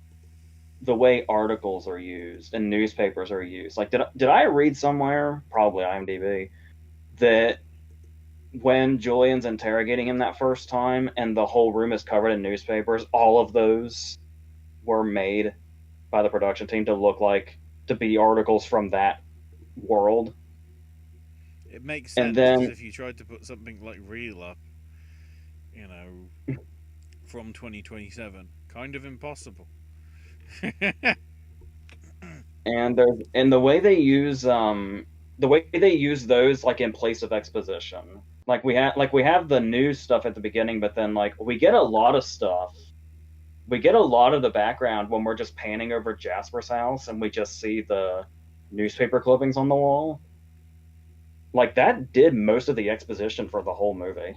the way articles are used and newspapers are used. Like did I read somewhere, probably IMDb, that when Julian's interrogating him that first time and the whole room is covered in newspapers, all of those were made by the production team to look like to be articles from that world. It makes And sense because then if you tried to put something like real up, you know, from 2027, kind of impossible. and the way they use those like in place of exposition. Like we have the news stuff at the beginning, but then like we get a lot of stuff we get a lot of the background when we're just panning over Jasper's house and we just see the newspaper clippings on the wall. Like that did most of the exposition for the whole movie.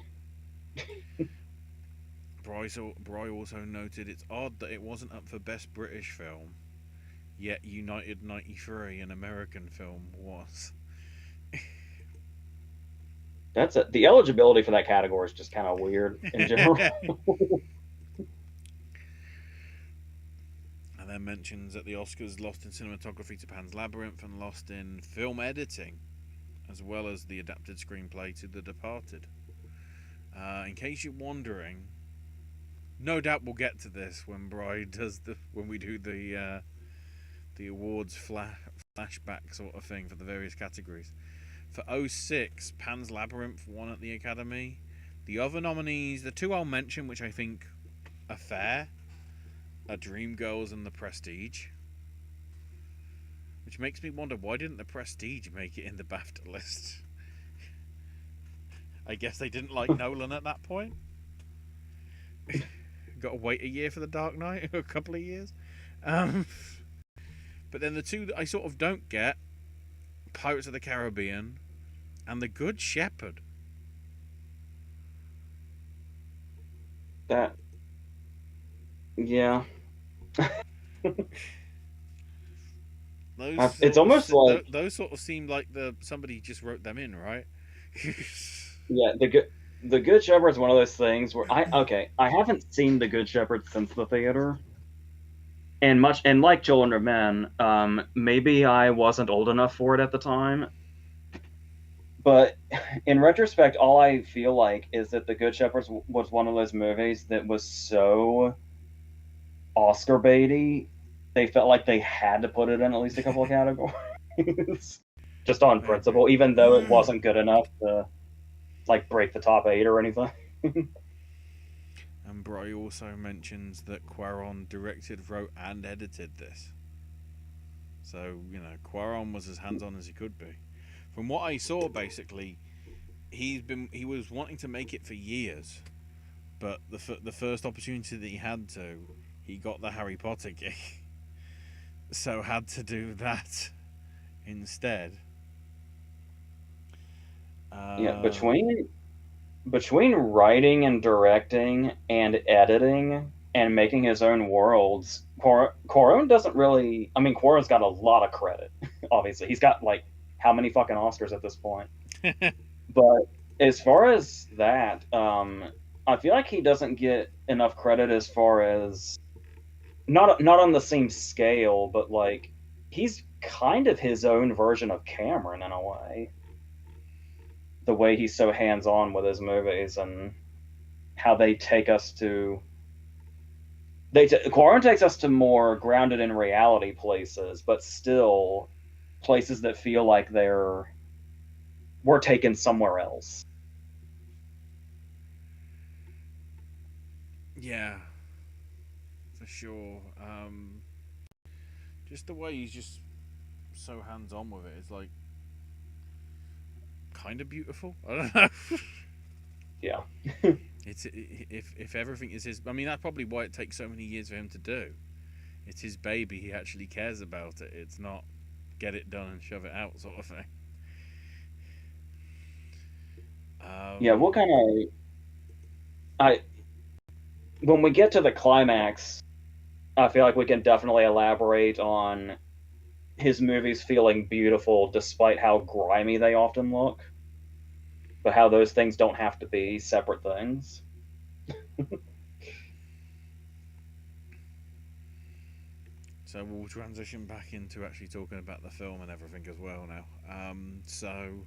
Bry also noted it's odd that it wasn't up for Best British Film, yet United 93, an American film, was. That's it. The eligibility for that category is just kind of weird in general. And then mentions that the Oscars lost in cinematography to Pan's Labyrinth and lost in film editing, as well as the adapted screenplay to The Departed. In case you're wondering, no doubt we'll get to this when when we do the awards flashback sort of thing for the various categories. For '06, Pan's Labyrinth won at the Academy. The other nominees, the two I'll mention, which I think are fair, are Dreamgirls and The Prestige. Which makes me wonder, why didn't The Prestige make it in the BAFTA list? I guess they didn't like Nolan at that point. Got to wait a year for The Dark Knight, a couple of years. But then the two that I sort of don't get, Pirates of the Caribbean and The Good Shepherd. That, yeah. It's almost like, Those sort of seem like somebody just wrote them in, right? yeah, the Good Shepherd is one of those things where I haven't seen The Good Shepherd since the theater. And like Children of Men, maybe I wasn't old enough for it at the time. But in retrospect, all I feel like is that The Good Shepherd was one of those movies that was so Oscar baity. They felt like they had to put it in at least a couple of categories, just on Maybe. principle, even though it wasn't good enough to like break the top 8 or anything. And Bry also mentions that Cuarón directed, wrote, and edited this. So, Cuarón was as hands on as he could be. From what I saw, basically, he was wanting to make it for years, but the first opportunity that he had to, he got the Harry Potter gig, so had to do that instead. Yeah, Uh, between writing and directing and editing and making his own worlds, Cuarón doesn't really. I mean, Cuarón's got a lot of credit. Obviously, he's got like how many fucking Oscars at this point. But as far as that, I feel like he doesn't get enough credit as far as not on the same scale, but like he's kind of his own version of Cameron in a way. The way he's so hands on with his movies and how they take us to Cuarón takes us to more grounded in reality places, but still places that feel like we're taken somewhere else. yeah, for sure. Just the way he's just so hands on with it is like kind of beautiful. I don't know. Yeah. It's if everything is his. I mean, that's probably why it takes so many years for him to do. It's his baby. He actually cares about it. It's not get it done and shove it out sort of thing. Yeah, Um, we'll kind of I when we get to the climax, I feel like we can definitely elaborate on his movies feeling beautiful despite how grimy they often look, but how those things don't have to be separate things. so we'll transition back into actually talking about the film and everything as well now. So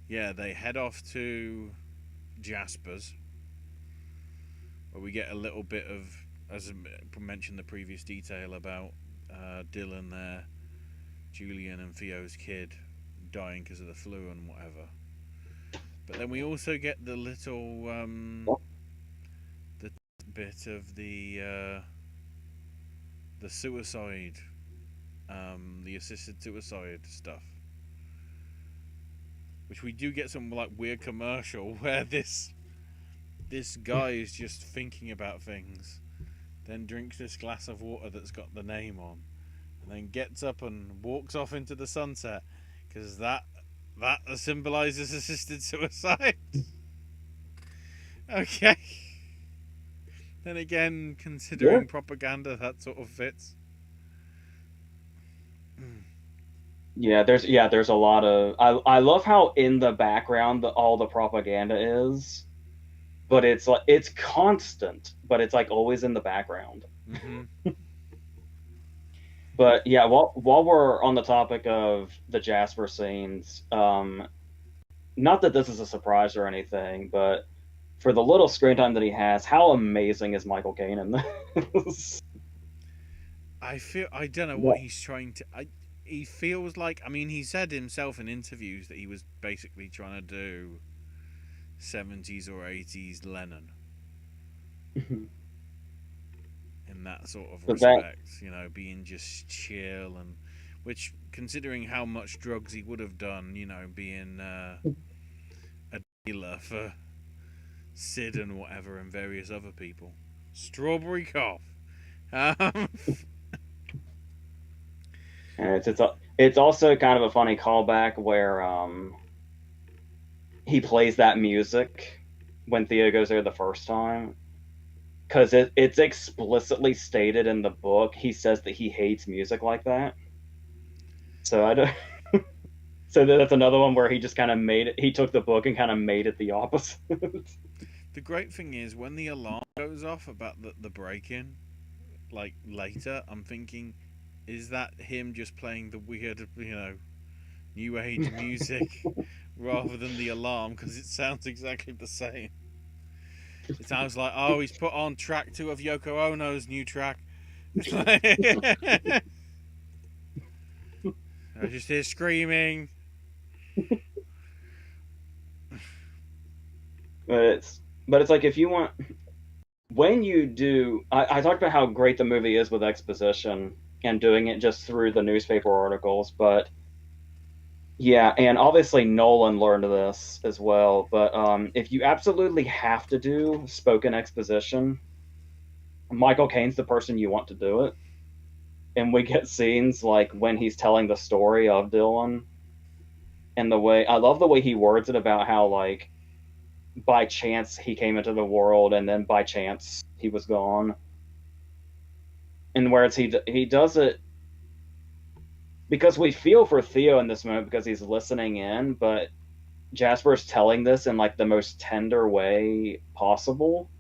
yeah, they head off to Jasper's, where we get a little bit of, as I mentioned, the previous detail about Dylan there, Julian and Theo's kid dying because of the flu and whatever. But then we also get the little the bit of the suicide, the assisted suicide stuff, which we do get some like weird commercial where this guy is just thinking about things then drinks this glass of water that's got the name on, and then gets up and walks off into the sunset because that symbolizes assisted suicide. Okay. Then again, Yeah. considering propaganda, that sort of fits. There's a lot of I love how in the background all the propaganda is, but it's like it's constant, but it's like always in the background. Mm-hmm. But yeah, while we're on the topic of the Jasper scenes, not that this is a surprise or anything, but for the little screen time that he has, how amazing is Michael Caine in this? I don't know what he's trying to. He feels like. I mean, he said himself in interviews that he was basically trying to do 70s or 80s Lennon in that sort of But that respect. You know, being just chill and which, considering how much drugs he would have done, you know, being a dealer for Sid and whatever and various other people. Strawberry cough. Um, and it's also kind of a funny callback where he plays that music when Theo goes there the first time because it's explicitly stated in the book. He says that he hates music like that. So I don't. So that's another one where he just kind of made it. He took the book and kind of made it the opposite. the great thing is when the alarm goes off about the break in, like later, I'm thinking, is that him just playing the weird, you know, new age music rather than the alarm? Because it sounds exactly the same. It sounds like, oh, he's put on track 2 of Yoko Ono's new track. I just hear screaming. But it's like if you want when you do I talked about how great the movie is with exposition and doing it just through the newspaper articles, but yeah, and obviously Nolan learned this as well. But if you absolutely have to do spoken exposition, Michael Caine's the person you want to do it. And we get scenes like when he's telling the story of Dylan, and the way I love the way he words it about how like by chance he came into the world and then by chance he was gone. And whereas he does it because we feel for Theo in this moment because he's listening in, but Jasper's telling this in like the most tender way possible.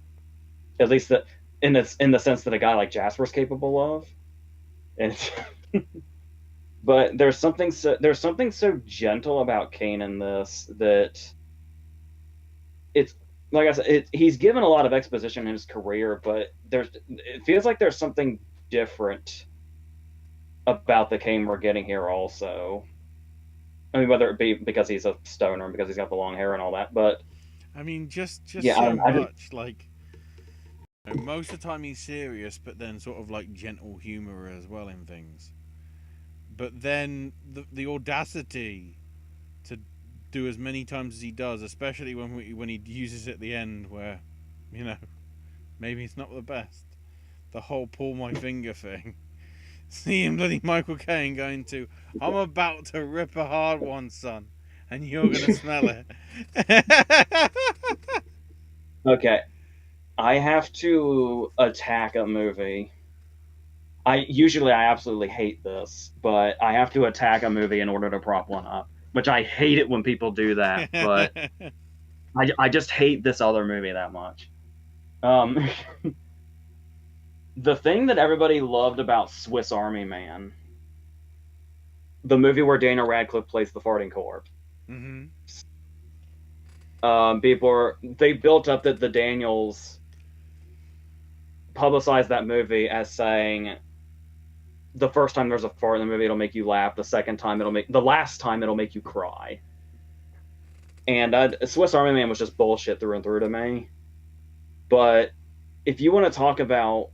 At least that in the sense that a guy like Jasper's capable of. And but there's something so gentle about Caine in this that it's like I said, he's given a lot of exposition in his career, but it feels like there's something different about the Caine we're getting here also. I mean, whether it be because he's a stoner and because he's got the long hair and all that, but I mean, just yeah, so I just much. Like, you know, most of the time he's serious, but then sort of like gentle humor as well in things. But then the audacity to do as many times as he does, especially when he uses it at the end, where, you know, maybe it's not the best. The whole pull my finger thing. Seeing bloody Michael Caine going to, I'm about to rip a hard one, son, and you're gonna smell it. okay. I have to attack a movie. I absolutely hate this, but I have to attack a movie in order to prop one up, which I hate it when people do that, but I just hate this other movie that much. Um, the thing that everybody loved about Swiss Army Man, the movie where Daniel Radcliffe plays the farting corpse, Mm-hmm. they built up that the Daniels publicized that movie as saying the first time there's a fart in the movie, it'll make you laugh. The last time it'll make you cry. And Swiss Army Man was just bullshit through and through to me. But if you want to talk about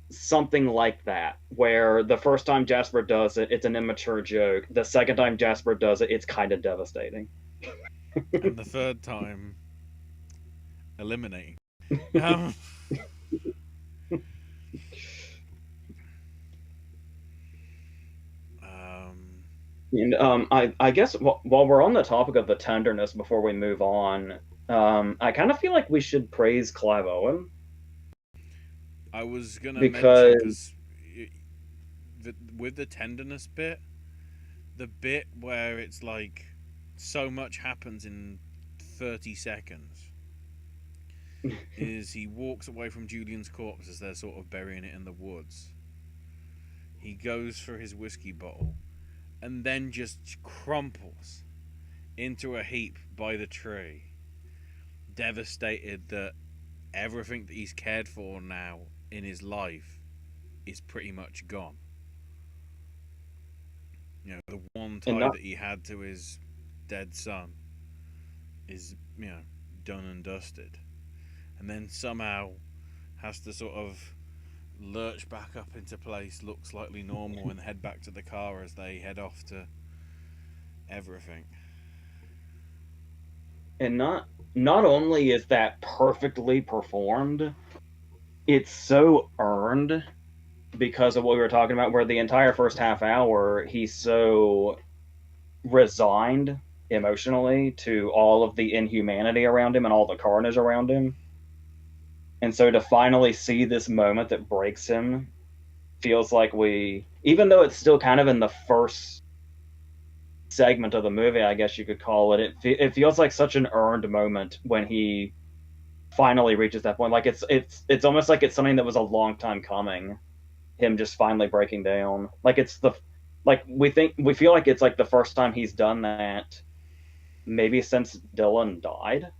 something like that, where the first time Jasper does it, it's an immature joke. The second time Jasper does it, it's kind of devastating. And the third time, eliminating. Um, And I guess while we're on the topic of the tenderness, before we move on, I kind of feel like we should praise Clive Owen I was gonna mention because because with the tenderness bit, the bit where it's like so much happens in 30 seconds is he walks away from Julian's corpse as they're sort of burying it in the woods. He goes for his whiskey bottle and then just crumples into a heap by the tree, devastated that everything that he's cared for now in his life is pretty much gone. You know, the one and tie not that he had to his dead son is, done and dusted. And then somehow has to sort of lurch back up into place, look slightly normal, and head back to the car as they head off to everything. and not only is that perfectly performed, it's so earned because of what we were talking about, where the entire first half hour he's so resigned emotionally to all of the inhumanity around him and all the carnage around him. And so to finally see this moment that breaks him feels like even though it's still kind of in the first segment of the movie, I guess you could call it, it feels like such an earned moment when he finally reaches that point. Like it's almost like it's something that was a long time coming. Him just finally breaking down. Like we feel like it's like the first time he's done that maybe since Dylan died.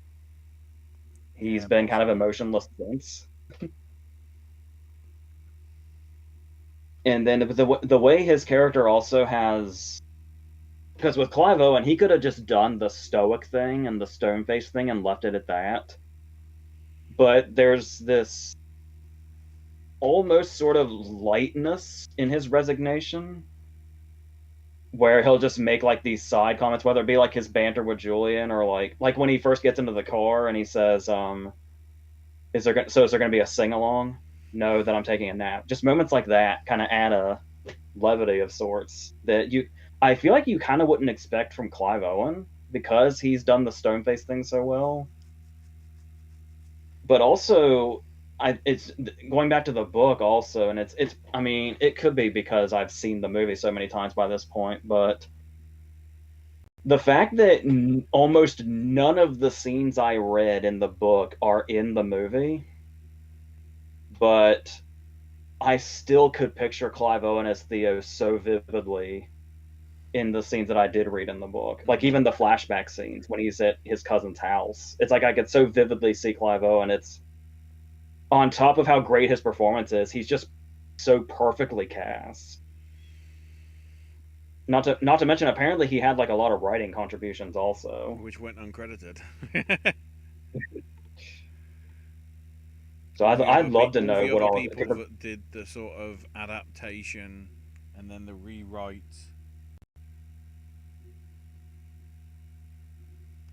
He's Yeah, been kind of possibly. emotionless since. And then the way his character also has, because with Clive Owen, he could have just done the stoic thing and the stone face thing and left it at that. But there's this almost sort of lightness in his resignation where he'll just make like these side comments, whether it be like his banter with Julian or like when he first gets into the car and he says, is there gonna be a sing along? No, that I'm taking a nap. Just moments like that kind of add a levity of sorts that I feel like you kind of wouldn't expect from Clive Owen because he's done the stone face thing so well. But also, it's going back to the book also, and it's I mean it could be because I've seen the movie so many times by this point, but the fact that almost none of the scenes I read in the book are in the movie, but I still could picture Clive Owen as Theo so vividly in the scenes that I did read in the book. Like even the flashback scenes when he's at his cousin's house. It's like I could so vividly see Clive Owen. It's on top of how great his performance is, he's just so perfectly cast. Not to mention apparently he had like a lot of writing contributions also. Which went uncredited. So I'd love to All know the what other all people that did the sort of adaptation and then the rewrites,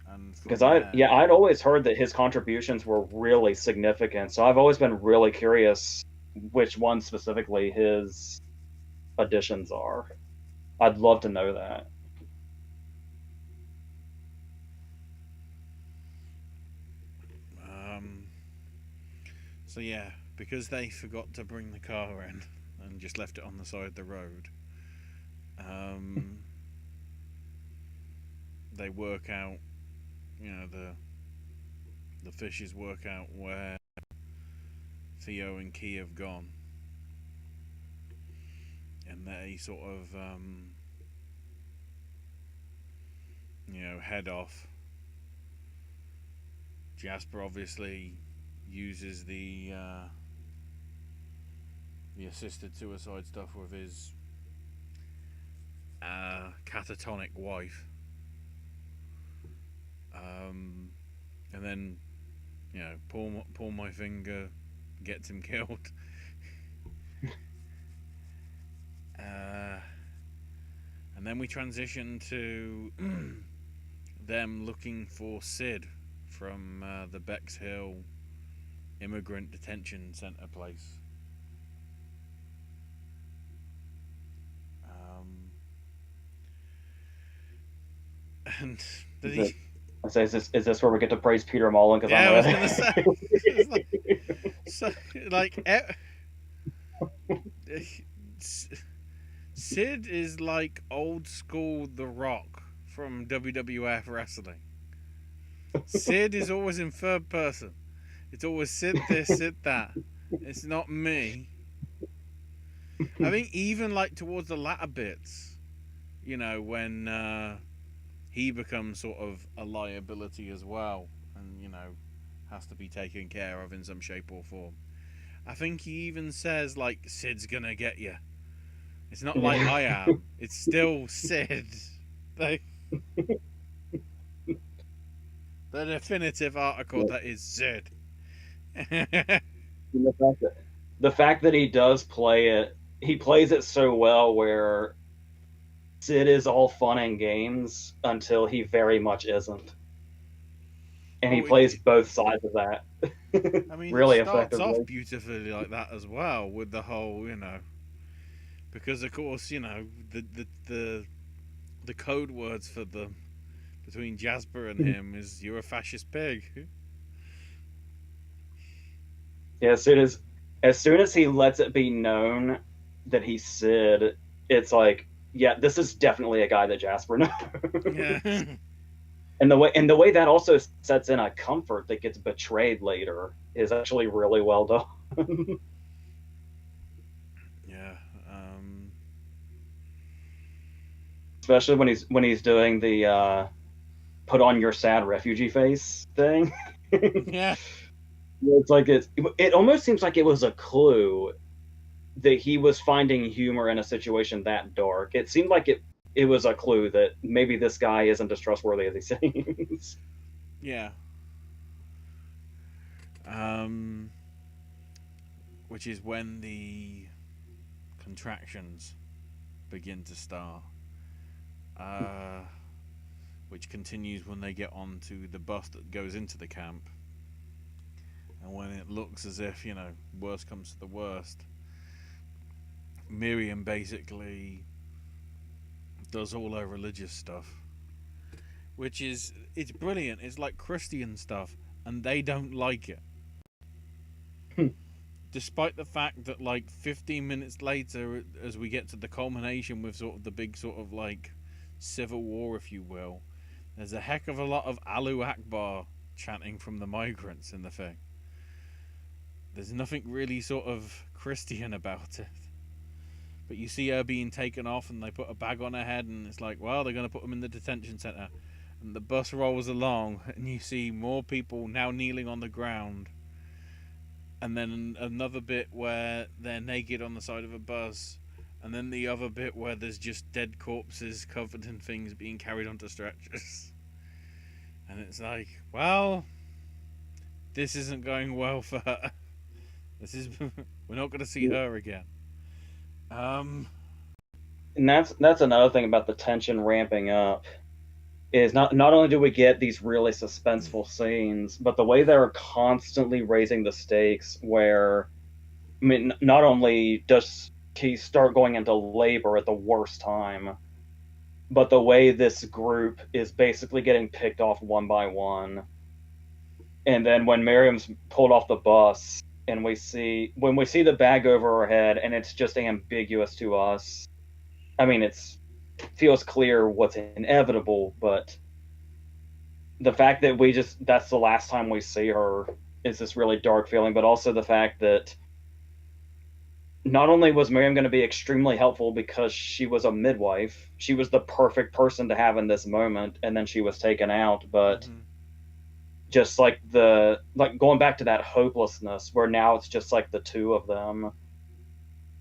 and because from there, I'd always heard that his contributions were really significant. So I've always been really curious which ones specifically his additions are. I'd love to know that. um, so yeah, because they forgot to bring the car in and just left it on the side of the road. Um, they work out, the fishes work out where Theo and Key have gone, and they sort of, head off. Jasper obviously uses the assisted suicide stuff with his catatonic wife, and then pull my finger gets him killed. Uh, and then we transition to them looking for Sid from the Bexhill immigrant detention center place. Um, And did Is he? it? I say, is this where we get to praise Peter Mullen? Because I'm Yeah, I was ready. gonna say. It's like so, like Sid is like old school The Rock from WWF wrestling. Sid is always in third person. It's always Sid this, Sid that. It's not me. I think even like towards the latter bits, when he becomes sort of a liability as well, and has to be taken care of in some shape or form. I think he even says like Sid's gonna get you. It's not like I am. It's still Sid. Like the definitive article Yeah. that is Sid. And the fact that he does play it, he plays it so well where Sid is all fun and games until he very much isn't. And he Well, plays both sides of that I mean, it really starts off effectively. beautifully like that as well, with the whole, because of course, the code words for the between Jasper and him is "you're a fascist pig." Yeah, as soon as he lets it be known that he's Sid, it's like, yeah, this is definitely a guy that Jasper knows. Yeah, And the way that also sets in a comfort that gets betrayed later is actually really well done. yeah, Especially when he's doing the put on your sad refugee face thing. yeah, It's like it almost seems like it was a clue that he was finding humor in a situation that dark. It seemed like it was a clue that maybe this guy isn't as trustworthy as he seems. yeah. Um, which is when the contractions begin to start. Uh, which continues when they get onto the bus that goes into the camp. And when it looks as if, worst comes to the worst, Miriam basically does all her religious stuff. It's brilliant. It's like Christian stuff, and they don't like it. Despite the fact that, like, 15 minutes later, as we get to the culmination with sort of the big sort of like civil war, if you will, there's a heck of a lot of Alu Akbar chanting from the migrants in the thing. There's nothing really sort of Christian about it. But you see her being taken off, and they put a bag on her head, and it's like, well, they're going to put them in the detention center. And the bus rolls along, and you see more people now kneeling on the ground. And then another bit where they're naked on the side of a bus. And then the other bit where there's just dead corpses covered in things being carried onto stretchers. And it's like, well, this isn't going well for her. This is we're not going to see her again. Um, And that's another thing about the tension ramping up is not only do we get these really suspenseful scenes, but the way they're constantly raising the stakes. Where I mean, not only does he start going into labor at the worst time, but the way this group is basically getting picked off one by one. And then when Miriam's pulled off the bus, and when we see the bag over her head, and it's just ambiguous to us. I mean, it feels clear what's inevitable, but the fact that that's the last time we see her is this really dark feeling. But also the fact that not only was Miriam going to be extremely helpful because she was a midwife, she was the perfect person to have in this moment, and then she was taken out. But mm-hmm. just like going back to that hopelessness, where now it's just like the two of them,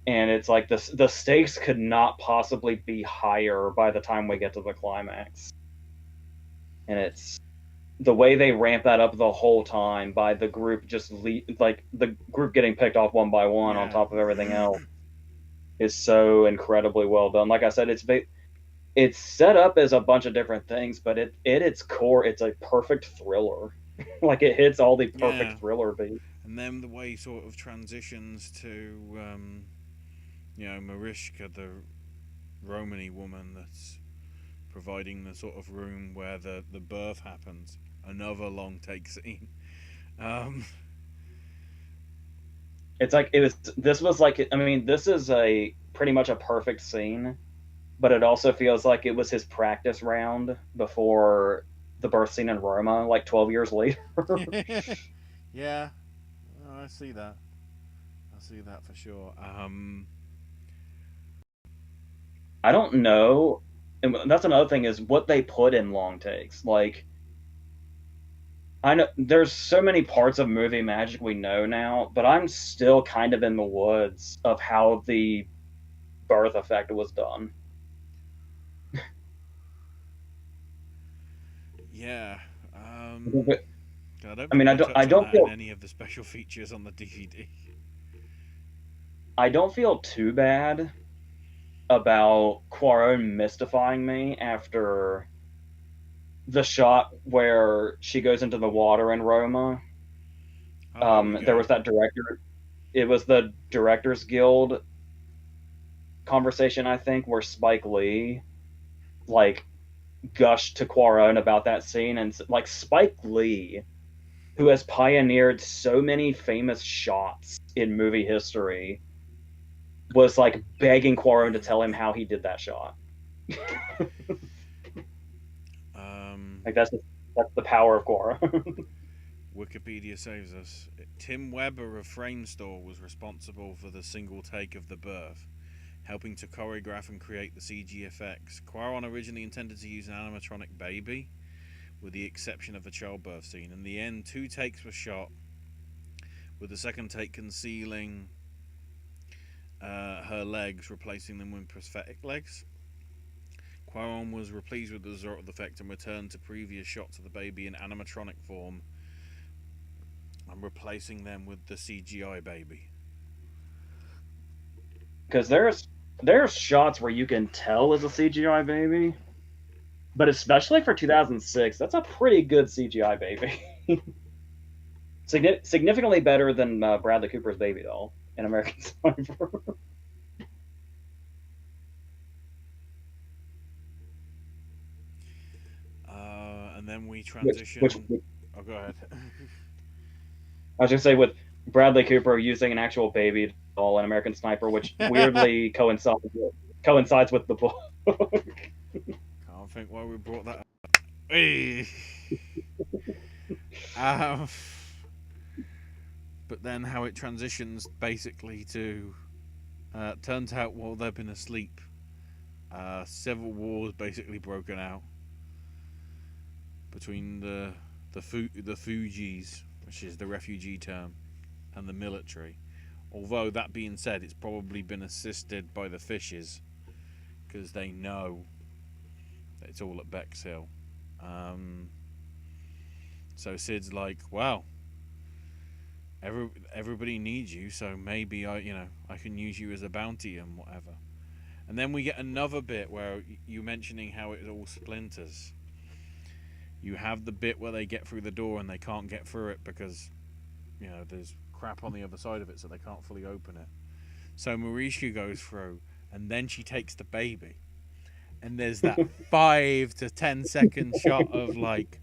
and it's like the stakes could not possibly be higher by the time we get to the climax. And it's the way they ramp that up the whole time by the group like the group getting picked off one by one on Yeah. top of everything else is so incredibly well done. Like I said, it's set up as a bunch of different things, but at its core, it's a perfect thriller. Like it hits all the Yeah. perfect thriller beats. And then the way sort of transitions to, Marishka, the Romany woman that's providing the sort of room where the birth happens. Another long take scene. Um, It's like it was. This was like. I mean, this is a pretty much a perfect scene, but it also feels like it was his practice round before the birth scene in Roma, like 12 years later. yeah, I see that. I see that for sure. I don't know, and that's another thing is what they put in long takes. Like I know there's so many parts of movie magic we know now, but I'm still kind of in the woods of how the birth effect was done. yeah. But, I don't I mean, think I they don't. touch on that in any of the special features on the DVD. I don't feel too bad about Quaron mystifying me after the shot where she goes into the water in Roma. Oh, there we There go. was that director. It was the Directors Guild conversation, I think, where Spike Lee like gushed to Quaron about that scene, and like Spike Lee, who has pioneered so many famous shots in movie history, was like begging Quaron to tell him how he did that shot. Um, Like that's the power of Quaron. Wikipedia saves us. Tim Weber of Framestore was responsible for the single take of the birth, helping to choreograph and create the CG effects. Quaron originally intended to use an animatronic baby, with the exception of the childbirth scene. In the end, two takes were shot, with the second take concealing her legs, replacing them with prosthetic legs. Quaron was pleased with the result of the effect and returned to previous shots of the baby in animatronic form and replacing them with the CGI baby. Because there's shots where you can tell it's a CGI baby, but especially for 2006, that's a pretty good CGI baby. Significantly better than Bradley Cooper's baby doll in American Sniper. And then we which transition. Oh, go ahead. I was gonna say with Bradley Cooper using an actual baby doll in American Sniper, which weirdly coincides with the book. Can't think why we brought that up. Hey! Um, but then how it transitions basically to turns out while they've been asleep, civil wars basically broken out between the Fugees, which is the refugee term, and the military. Although that being said, it's probably been assisted by the fishes because they know that it's all at Bexhill. Um, so Sid's like, well, everybody needs you, so maybe I can use you as a bounty and whatever. And then we get another bit where you mentioning how it all splinters. You have the bit where they get through the door and they can't get through it because there's crap on the other side of it, so they can't fully open it. So Mauricia goes through, and then she takes the baby, and there's that 5 to 10 second shot of like,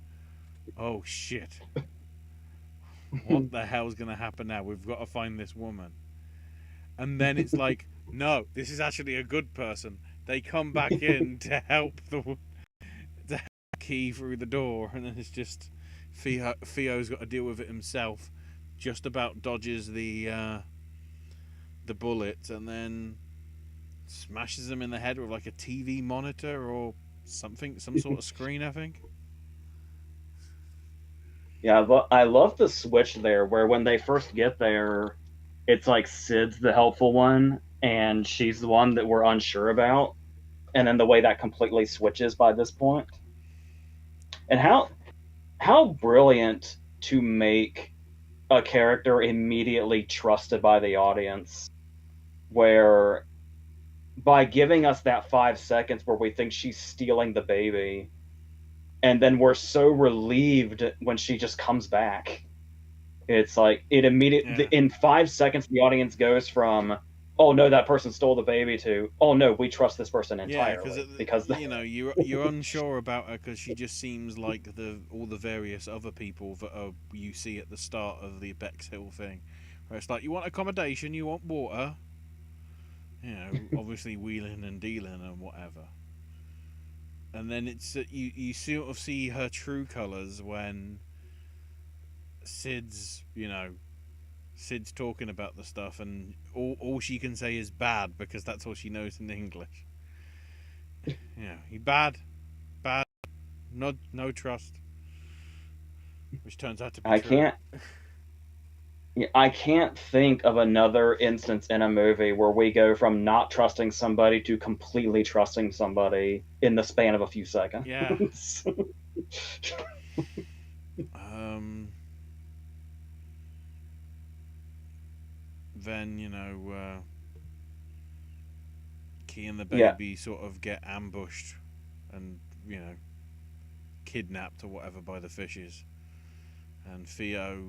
oh shit, what the hell's gonna happen now? We've got to find this woman. And then it's like, no, this is actually a good person. They come back in to help the key through the door, and then it's just Theo's got to deal with it himself. Just about dodges the bullet, and then smashes him in the head with like a TV monitor or something, some sort of screen, I think. Yeah, I love the switch there where when they first get there, it's like Sid's the helpful one and she's the one that we're unsure about. And then the way that completely switches by this point. And how brilliant to make a character immediately trusted by the audience where by giving us that 5 seconds where we think she's stealing the baby and then we're so relieved when she just comes back. It's like it immediately Yeah. in 5 seconds the audience goes from oh no, that person stole the baby, to, oh no, we trust this person Yeah, because entirely because you know you're unsure about her because she just seems like the all the various other people that you see at the start of the Bexhill thing, where it's like you want accommodation, you want water, you know, obviously wheeling and dealing and whatever, and then it's you sort of see her true colours when Sid's Sid's talking about the stuff and all she can say is bad because that's all she knows in English. You know, he bad, bad, no trust, which turns out to be I true. can't I can't think of another instance in a movie where we go from not trusting somebody to completely trusting somebody in the span of a few Yeah. seconds. Um. Then Key and the Yeah. baby sort of get ambushed and kidnapped or whatever by the fishes, and Theo,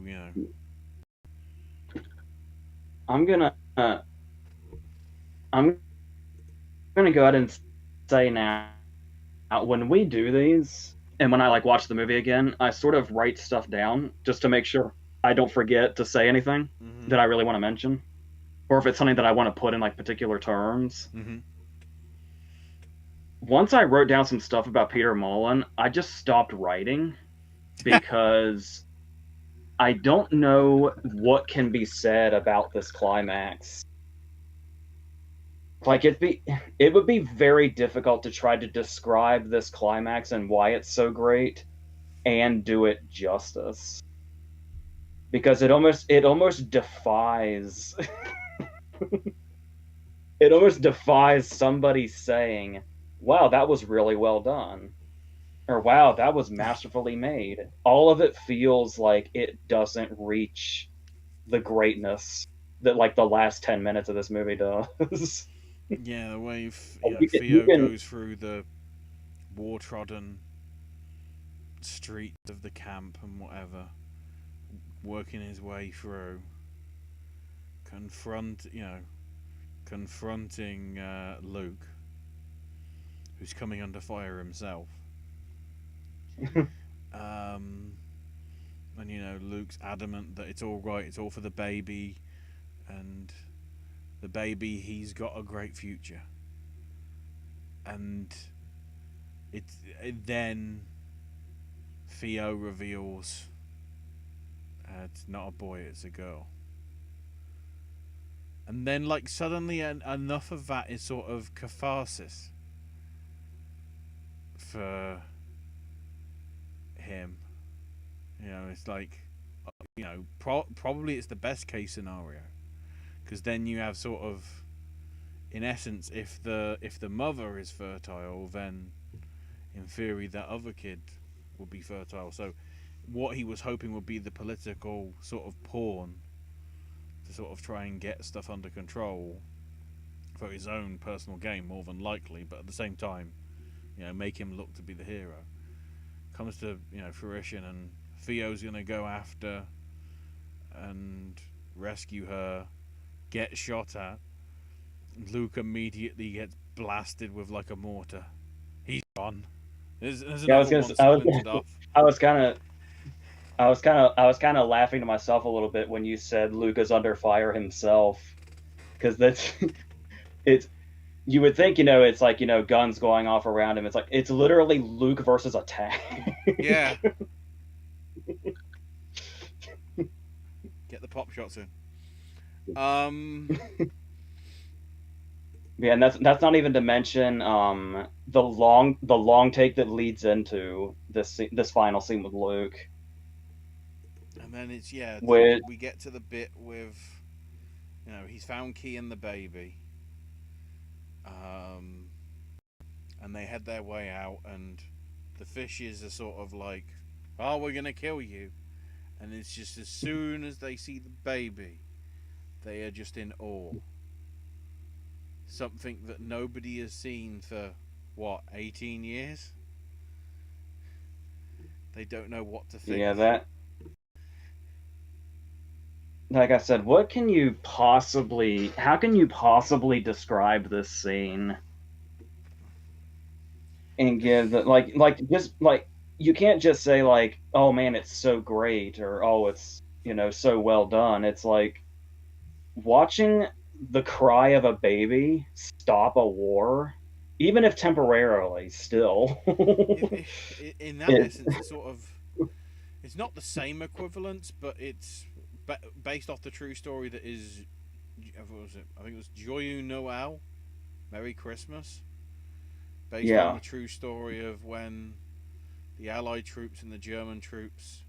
I'm gonna I'm gonna go ahead and say now, when we do these and when I like watch the movie again, I sort of write stuff down just to make sure I don't forget to say anything mm-hmm, that I really want to mention, or if it's something that I want to put in like particular terms. mm-hmm, Once I wrote down some stuff about Peter Mullen, I just stopped writing because I don't know what can be said about this climax. Like it would be very difficult to try to describe this climax and why it's so great and do it justice, because it almost defies it almost defies somebody saying, "Wow, that was really well done," or "Wow, that was masterfully made." All of it feels like it doesn't reach the greatness that like the last 10 minutes of this movie does. yeah. The way You Theo can goes through the war-trodden streets of the camp and whatever, working his way through, confront you know confronting Luke, who's coming under fire himself. Um, and Luke's adamant that it's all right, it's all for the baby, and the baby, he's got a great future. And then Theo reveals it's not a boy, it's a girl. And then, like, suddenly enough of that is sort of catharsis for him. It's like, probably it's the best case scenario, because then you have sort of, in essence, if the mother is fertile, then in theory that other kid would be fertile. So what he was hoping would be the political sort of pawn to sort of try and get stuff under control for his own personal gain, more than likely, but at the same time, make him look to be the hero, comes to fruition, and Theo's gonna go after and rescue her, get shot at. Luke immediately gets blasted with like a mortar. He's gone. There's Yeah, I was another gonna. one splintered off. I was kind of. I was kind of laughing to myself a little bit when you said Luke is under fire himself, because that's it's. You would think, it's like, guns going off around him. It's like it's literally Luke versus a tank. Yeah, get the pop shots in. Um, Yeah, and that's not even to mention the long take that leads into this final scene with Luke, and then it's which we get to the bit with he's found Key and the baby. Um, and they head their way out, and the fishes are sort of like, "Oh, we're gonna kill you," and it's just as soon as they see the baby, they are just in awe. Something that nobody has seen for what 18 years. They don't know what to yeah, think. like I said, what can you possibly, how can you possibly describe this scene and give the, just like, you can't just say like, oh man, it's so great, or oh, it's, so well done. It's like watching the cry of a baby stop a war, even if temporarily, still. In that it, essence, it's sort of it's not the same equivalence, but it's based off the true story that is. What was it? I think it was Joyeux Noel, Merry Christmas, based on yeah, the true story of when the Allied troops and the German troops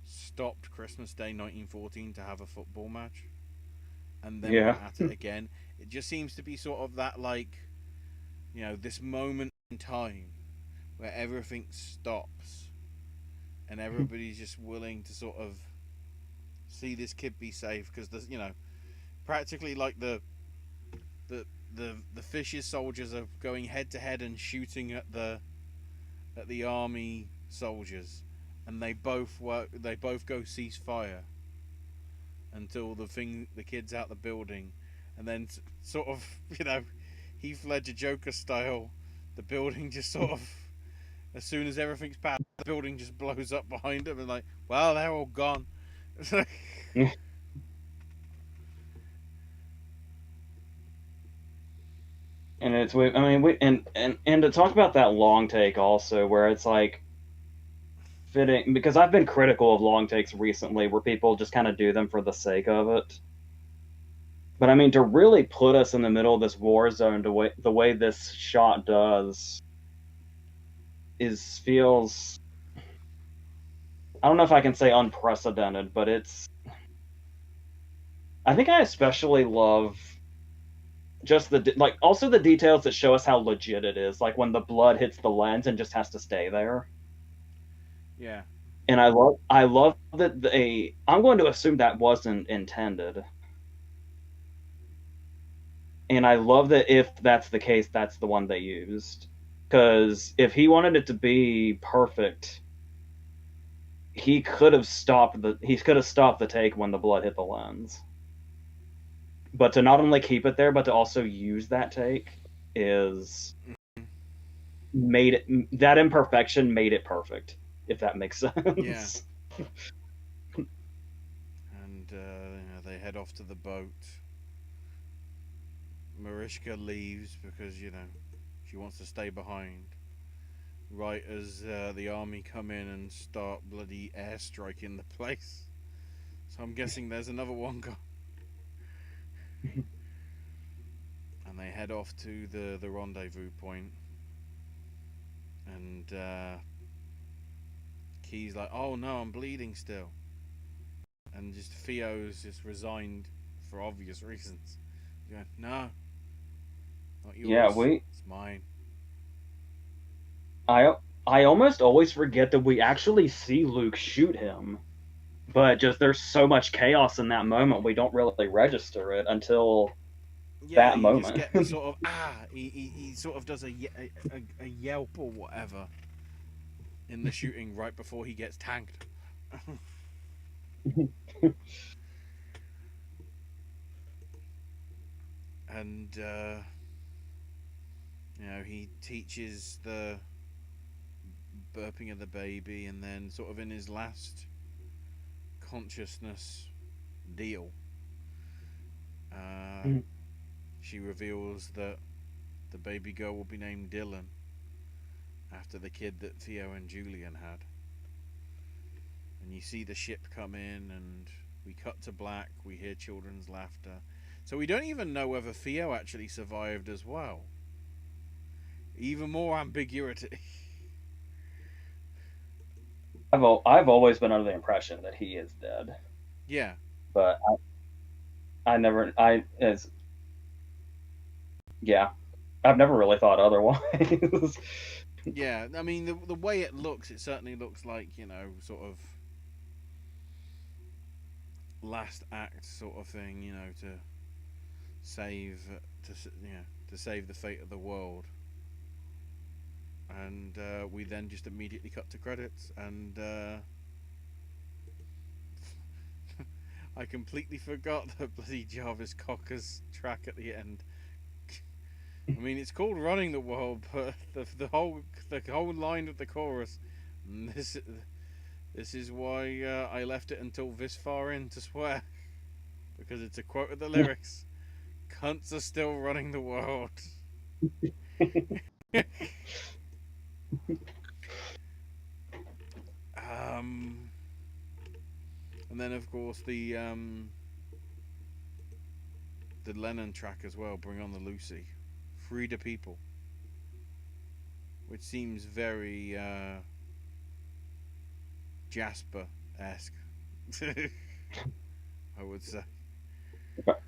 stopped Christmas Day 1914 to have a football match, and then yeah. went at it again. It just seems to be sort of that, like, this moment in time where everything stops and everybody's just willing to sort of see this kid be safe because there's practically like the fishes soldiers are going head to head and shooting at the army soldiers, and they both go cease fire until the kid's out the building, and then sort of Heath Ledger Joker style, the building just sort of, as soon as everything's passed, the building just blows up behind them and like, well, they're all gone. It's like, And it's I mean and to talk about that long take also, where it's like fitting, because I've been critical of long takes recently where people just kind of do them for the sake of it. But I mean, to really put us in the middle of this war zone, the way this shot does, is feels, I don't know if I can say unprecedented, but it's, I think I especially love just like also the details that show us how legit it is, like when the blood hits the lens and just has to stay there. yeah, And I love that I'm going to assume that wasn't intended. And I love that if that's the case, that's the one they used. Because if he wanted it to be perfect, he could have stopped the take when the blood hit the lens. But to not only keep it there, but to also use that take is made it, that imperfection made it perfect, if that makes yeah. sense. And they head off to the boat. Mariska leaves because she wants to stay behind. Right as the army come in and start bloody airstriking the place. So I'm guessing there's another one gone. And they head off to the rendezvous point. And Key's like, oh no, I'm bleeding still. And just Theo's just resigned for obvious reasons. He's going, no, not Yeah, yours. It's mine. I I almost always forget that we actually see Luke shoot him, but just there's so much chaos in that moment we don't really register it until Yeah, that you just moment. get the sort of he sort of does a yelp or whatever in the shooting right before he gets tanked. And he teaches the burping of the baby, and then sort of in his last consciousness deal, uh, she reveals that the baby girl will be named Dylan after the kid that Theo and Julian had. And you see the ship come in, and we cut to black. We hear children's laughter. So we don't even know whether Theo actually survived as well. Even more ambiguity. I've always been under the impression that he is dead, Yeah, but I never I it's yeah, I've never really thought otherwise. yeah. I mean, the way it looks, it certainly looks like sort of last act sort of thing. To save to to save the fate of the world. And we then just immediately cut to credits, and I completely forgot the bloody Jarvis Cocker's track at the end. I mean, it's called "Running the World," but the whole line of the chorus. This is why I left it until this far in to swear, because it's a quote of the lyrics. Cunts are still running the world. um, and then of course the Lennon track as well. Bring on the Lucy, free the people, which seems very Jasper esque. I would say.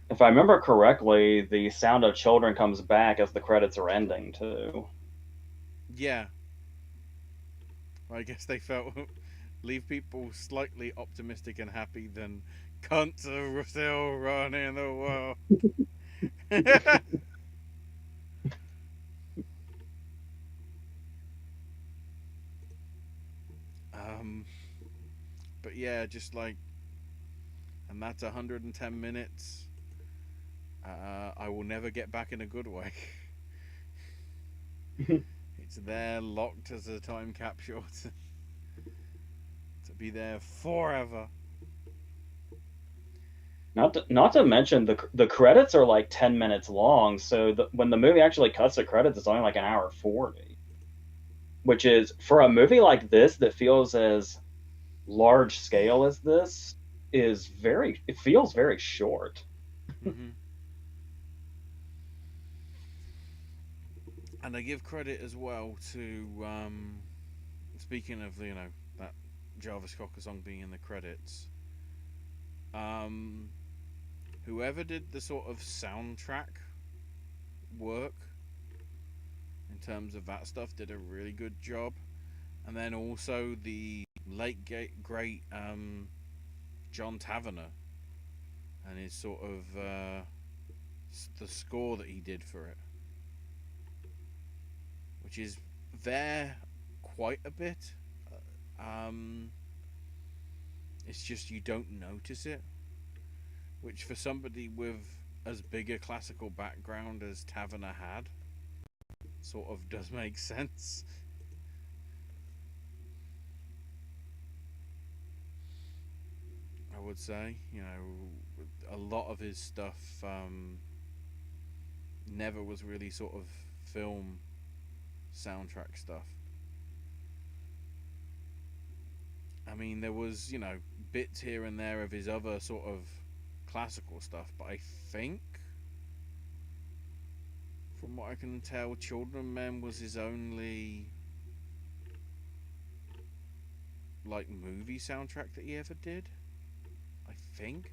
If I remember correctly, the sound of children comes back as the credits are ending too. Yeah, I guess they felt leave people slightly optimistic and happy than cunts are still running the world. um, but yeah, just like, and that's 110 minutes. I will never get back in a good way. It's there locked as a time capsule to be there forever. Not to mention the credits are like 10 minutes long, so when the movie actually cuts the credits, it's only like an hour 40, which is for a movie like this that feels as large scale as this is very it feels very short. Hmm. And I give credit as well to speaking of that Jarvis Cocker song being in the credits. Um, Whoever did the sort of soundtrack work in terms of that stuff did a really good job. And then also the late great John Taverner and his sort of the score that he did for it, which is there quite a bit. Um, it's just you don't notice it, which for somebody with as big a classical background as Taverner had, sort of does make sense. I would say, a lot of his stuff never was really sort of film soundtrack stuff. I mean, there was, bits here and there of his other sort of classical stuff, but I think, from what I can tell, Children of Men was his only, like, movie soundtrack that he ever did. I think.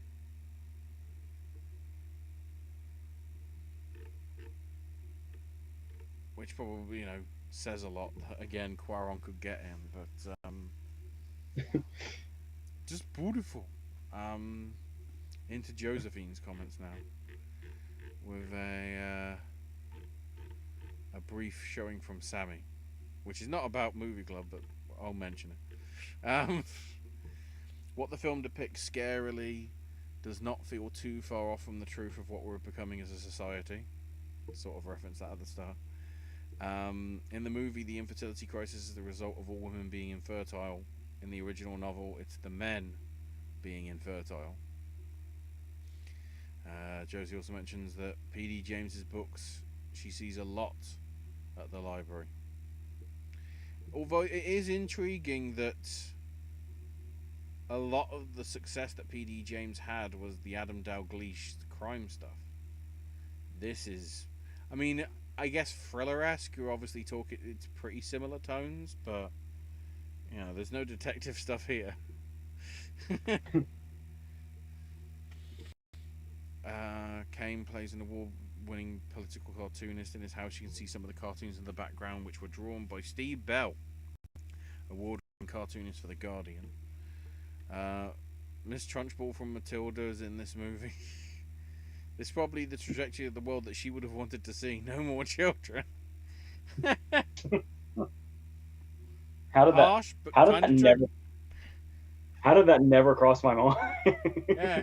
Which probably, says a lot that, again, Quaron could get him, but, just beautiful. Um, into Josephine's comments now with a brief showing from Sammy, which is not about Movie Club, but I'll mention it. What the film depicts scarily does not feel too far off from the truth of what we're becoming as a society. Sort of reference that at the start. In the movie, the infertility crisis is the result of all women being infertile. In the original novel, it's the men being infertile. Josie also mentions that P.D. James's books she sees a lot at the library. Although it is intriguing that a lot of the success that P.D. James had was the Adam Dalgliesh crime stuff. This is, I mean, I guess thriller-esque. You're obviously talking, it's pretty similar tones, but there's no detective stuff here. Kane plays an award-winning political cartoonist. In his house, you can see some of the cartoons in the background, which were drawn by Steve Bell, award-winning cartoonist for The Guardian. Miss Trunchbull from Matilda is in this movie. This is probably the trajectory of the world that she would have wanted to see. No more children. How did that Harsh, but how did kind that of true. never How did that never cross my mind? Yeah,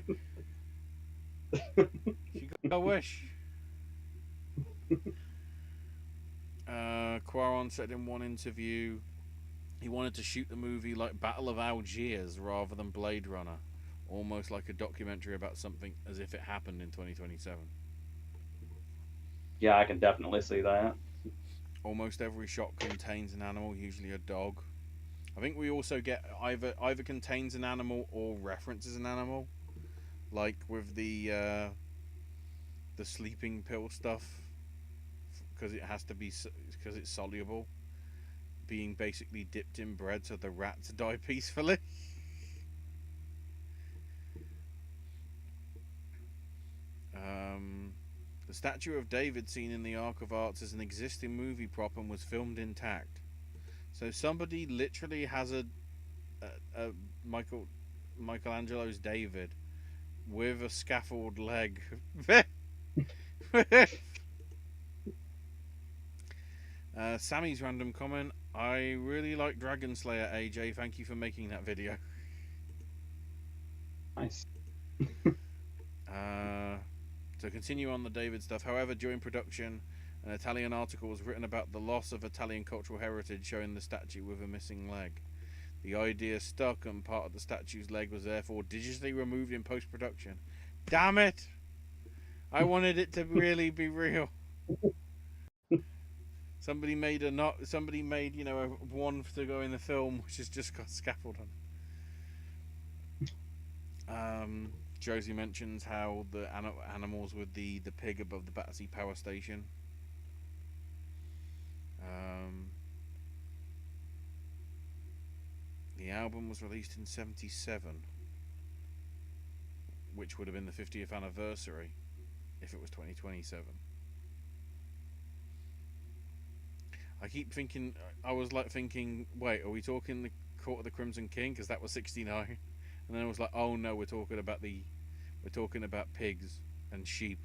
she got a wish. Quaron said in one interview he wanted to shoot the movie like Battle of Algiers rather than Blade Runner, almost like a documentary about something as if it happened in 2027. Yeah, I can definitely see that. Almost every shot contains an animal, usually a dog. I think we also get either contains an animal or references an animal, like with the sleeping pill stuff, because it has to be because it's soluble, being basically dipped in bread so the rats die peacefully. Um, the statue of David seen in the Ark of Arts is an existing movie prop and was filmed intact. So somebody literally has a Michael Michelangelo's David with a scaffold leg. Sammy's random comment. I really like Dragon Slayer, AJ. Thank you for making that video. Nice. Uh, to continue on the David stuff, however, during production, an Italian article was written about the loss of Italian cultural heritage, showing the statue with a missing leg. The idea stuck, and part of the statue's leg was therefore digitally removed in post production. Damn it! I wanted it to really be real. Somebody made a not. Somebody made a one to go in the film, which has just got scaffold on. Josie mentions how the animals with the pig above the Battersea Power Station. Um, the album was released in '77, which would have been the 50th anniversary if it was 2027. I keep thinking, I was like thinking, wait, are we talking the Court of the Crimson King? Because that was '69, and then I was like, oh no, we're talking about pigs and sheep.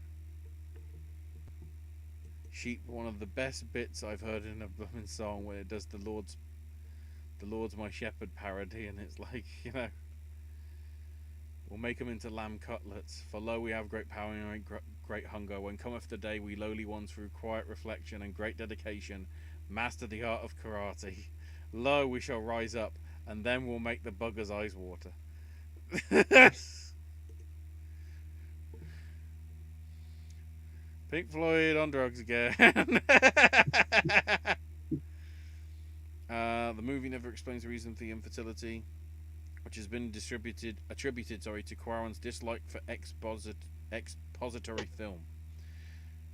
Sheep, one of the best bits I've heard in a blooming song, where it does the Lord's my shepherd parody, and it's like, we'll make them into lamb cutlets. For lo, we have great power and great hunger. When cometh the day, we lowly ones through quiet reflection and great dedication master the art of karate. Lo, we shall rise up, and then we'll make the bugger's eyes water. Pink Floyd on drugs again. The movie never explains the reason for the infertility, which has been attributed to Quaron's dislike for expository film.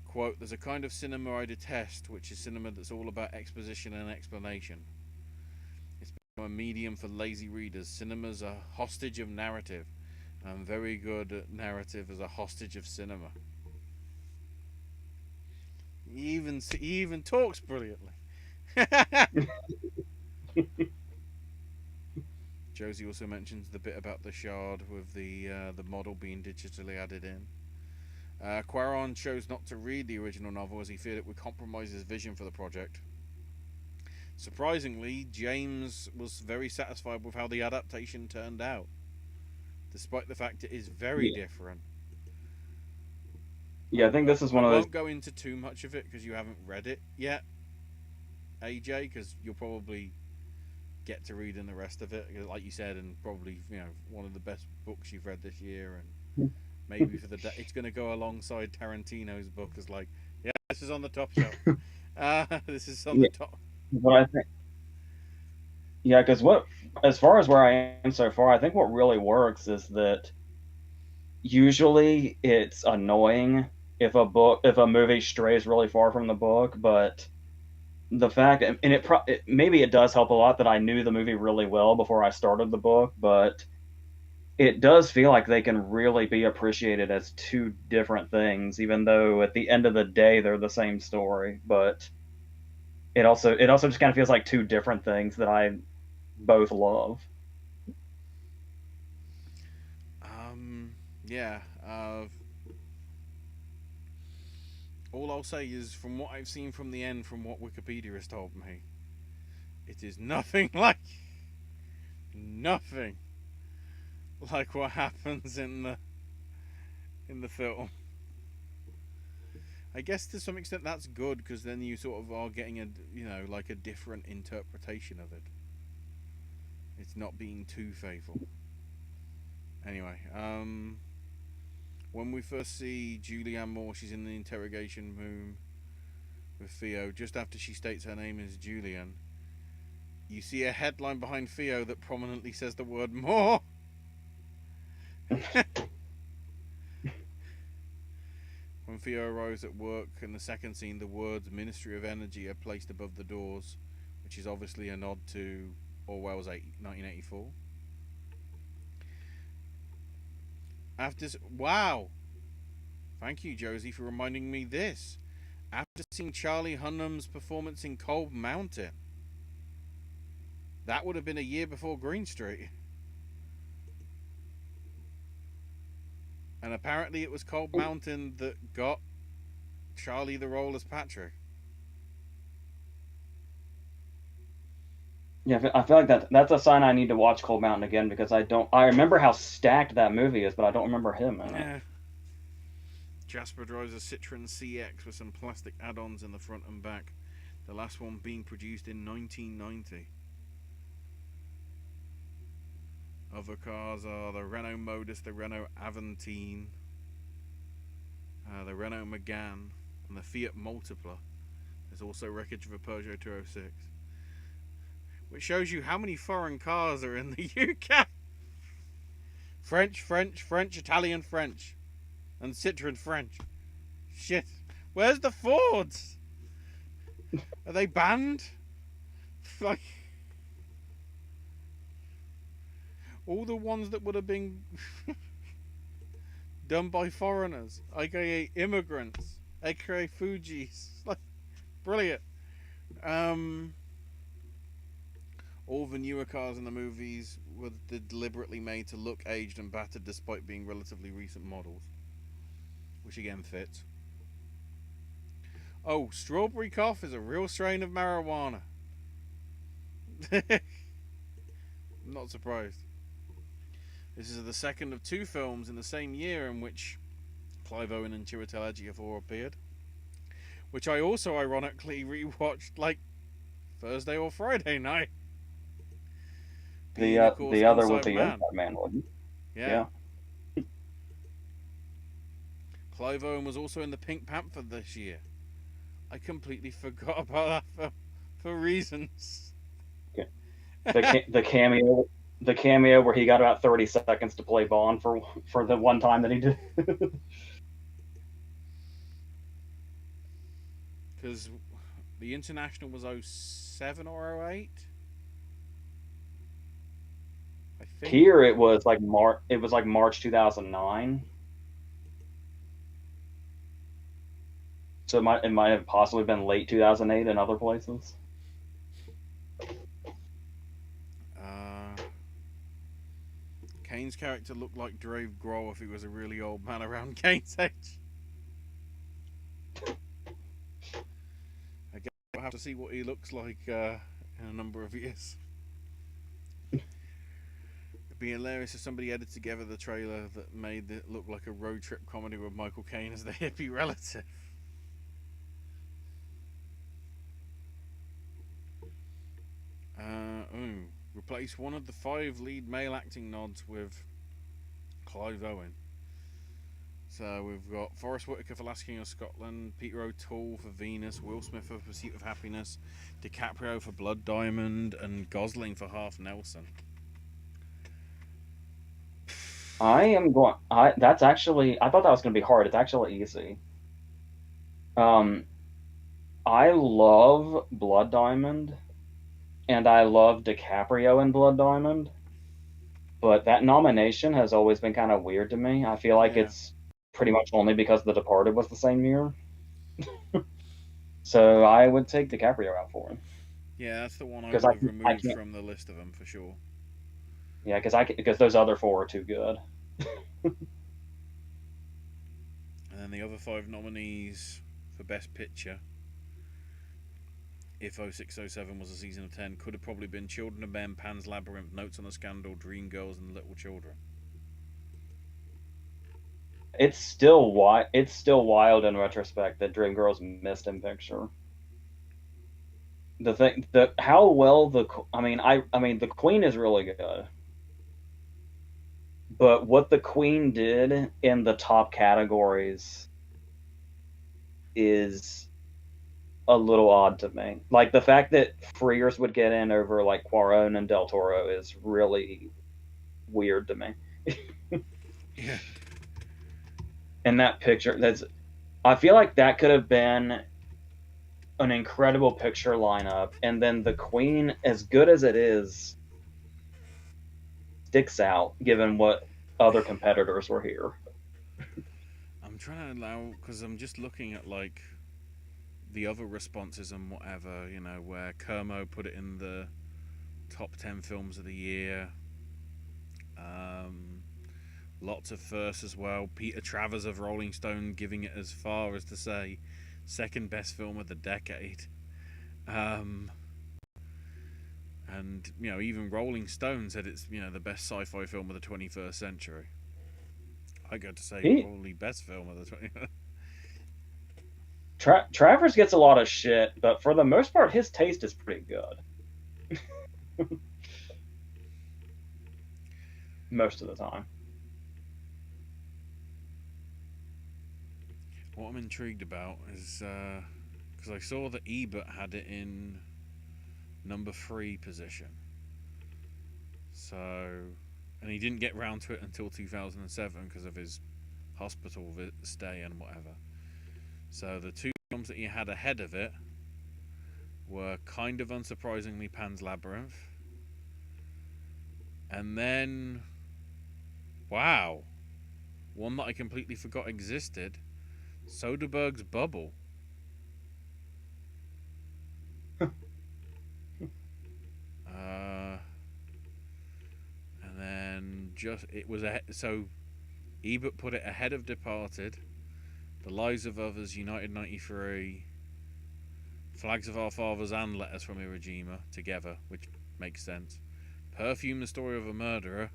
Quote, there's a kind of cinema I detest, which is cinema that's all about exposition and explanation. It's become a medium for lazy readers. Cinema's a hostage of narrative, and very good at narrative as a hostage of cinema. He even talks brilliantly. Josie also mentions the bit about the shard with the model being digitally added in. Quaron chose not to read the original novel as he feared it would compromise his vision for the project. Surprisingly, James was very satisfied with how the adaptation turned out, despite the fact it is very Yeah, different. yeah. I think this is I one of those. won't go into too much of it because you haven't read it yet, AJ, because you'll probably get to reading the rest of it, like you said, and probably one of the best books you've read this year, and maybe for it's going to go alongside Tarantino's book as like, yeah, this is on the top shelf. This is on the Yeah, top. what I think. Yeah, because as far as where I am so far, I think what really works is that usually it's annoying if a movie strays really far from the book, but the fact and maybe it does help a lot that I knew the movie really well before I started the book, but it does feel like they can really be appreciated as two different things, even though at the end of the day they're the same story. But it also just kind of feels like two different things that I both love. Yeah. All I'll say is, from what I've seen from the end, from what Wikipedia has told me, it is nothing like nothing like what happens in the film. I guess to some extent that's good because then you sort of are getting a like a different interpretation of it. It's not being too faithful. Anyway, when we first see Julianne Moore, she's in the interrogation room with Theo. Just after she states her name is Julian, you see a headline behind Theo that prominently says the word "more." When Theo arrives at work in the second scene, the words Ministry of Energy are placed above the doors, which is obviously a nod to Orwell's 1984. Wow! Thank you, Josie, for reminding me this. After seeing Charlie Hunnam's performance in Cold Mountain, that would have been a year before Green Street. And apparently it was Cold Mountain that got Charlie the role as Patrick. Yeah, I feel like that's a sign I need to watch Cold Mountain again because I remember how stacked that movie is, but I don't remember him in it. Yeah. Jasper drives a Citroen CX with some plastic add-ons in the front and back. The last one being produced in 1990. Other cars are the Renault Modus, the Renault Aventine, the Renault Megane, and the Fiat Multipla. There's also wreckage of a Peugeot 206. Which shows you how many foreign cars are in the UK. French, French, French, Italian, French. And Citroen French. Shit. Where's the Fords? Are they banned? Like, all the ones that would have been done by foreigners, aka immigrants, aka Fugees. Like, brilliant. All the newer cars in the movies were deliberately made to look aged and battered despite being relatively recent models. Which again fits. Oh, strawberry cough is a real strain of marijuana. I'm not surprised. This is the second of two films in the same year in which Clive Owen and Chiwetel Ejiofor appeared. Which I also ironically rewatched like Thursday or Friday night. Being, of course, The other would Inside be Man. Inside Man, wouldn't it? Yeah. Clive Owen was also in the Pink Panther this year. I completely forgot about that film for reasons. Yeah. The cameo where he got about 30 seconds to play Bond for the one time that he did. Because the International was 07 or 08. I think. Here it was like March 2009. So it might have possibly been late 2008 in other places. Kane's character looked like Dave Grohl if he was a really old man around Kane's age. I guess we'll have to see what he looks like in a number of years. It'd be hilarious if somebody edited together the trailer that made it look like a road trip comedy with Michael Caine as the hippie relative. Replace one of the 5 lead male acting nods with Clive Owen. So we've got Forrest Whitaker for Last King of Scotland, Peter O'Toole for Venus, Will Smith for Pursuit of Happiness, DiCaprio for Blood Diamond, and Gosling for Half Nelson. I thought that was going to be hard. It's actually easy. I love Blood Diamond, and I love DiCaprio in Blood Diamond, but that nomination has always been kind of weird to me. I feel like it's pretty much only because The Departed was the same year. So I would take DiCaprio out for him. Yeah, that's the one I would have removed from the list of them for sure. Yeah, because those other 4 are too good. And then the other 5 nominees for Best Picture, if 0607 was a season of 10, could have probably been Children of Men, Pan's Labyrinth, Notes on a Scandal, Dreamgirls, and Little Children. It's still wild in retrospect that Dreamgirls missed in picture. The thing, the how well the I mean the Queen is really good, but what the Queen did in the top categories is a little odd to me. Like the fact that Frears would get in over like Cuarón and Del Toro is really weird to me. Yeah. And that picture, that's I feel like that could have been an incredible picture lineup, and then the Queen, as good as it is, sticks out given what other competitors were here. I'm trying to allow because I'm just looking at like the other responses and whatever, where Kermo put it in the top 10 films of the year. Um, Lots of firsts as well. Peter Travers of Rolling Stone giving it as far as to say second best film of the decade. Um, and even Rolling Stone said it's the best sci-fi film of the 21st century. I go to say He probably best film of the 20th. Travers gets a lot of shit, but for the most part, his taste is pretty good most of the time. What I'm intrigued about is because I saw that Ebert had it in number 3 position. So, and he didn't get round to it until 2007 because of his hospital stay and whatever. So the two films that he had ahead of it were kind of unsurprisingly Pan's Labyrinth, and then, wow, one that I completely forgot existed, Soderbergh's Bubble. Uh, and then just it was so Ebert put it ahead of Departed, The Lives of Others, United 93, Flags of Our Fathers, and Letters from Iwo Jima together, which makes sense. Perfume, The Story of a Murderer,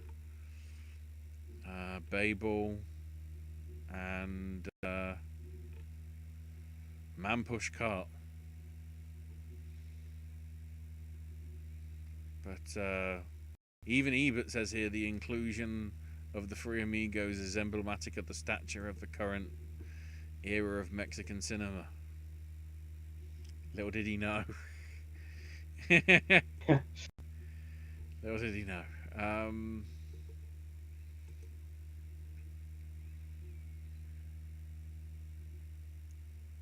Babel, and Man Push Cart. But even Ebert says here the inclusion of the Three Amigos is emblematic of the stature of the current era of Mexican cinema. Little did he know. Little did he know.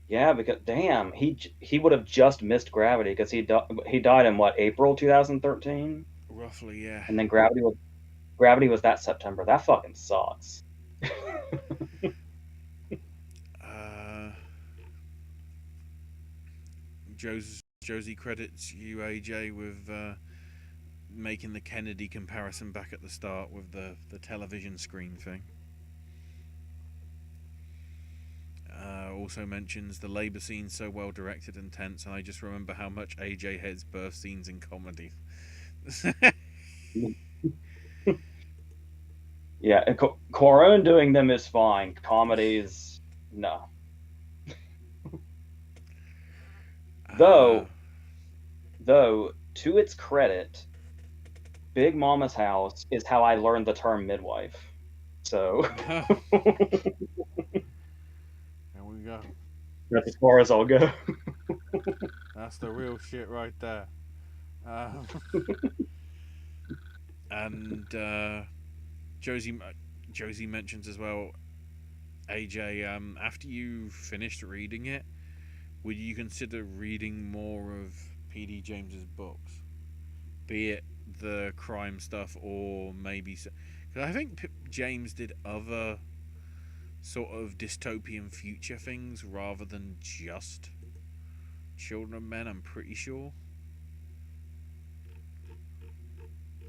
Yeah, because damn, he would have just missed Gravity because he died in what, April 2013, Roughly, yeah. and then Gravity was that September. That fucking sucks. Uh, Josie credits you, AJ, with making the Kennedy comparison back at the start with the television screen thing. Also mentions the labour scenes so well directed and tense, and I just remember how much AJ hates birth scenes in comedies. Yeah, and Cuarón doing them is fine. Comedies, no. uh, Though, though, to its credit, Big Mama's House is how I learned the term midwife. So there we go. that's as far as I'll go. That's the real shit right there. Um, and Josie Josie mentions as well, AJ. After you finished reading it, would you consider reading more of P.D. James's books, be it the crime stuff or maybe? Because I think James did other sort of dystopian future things rather than just Children of Men. I'm pretty sure.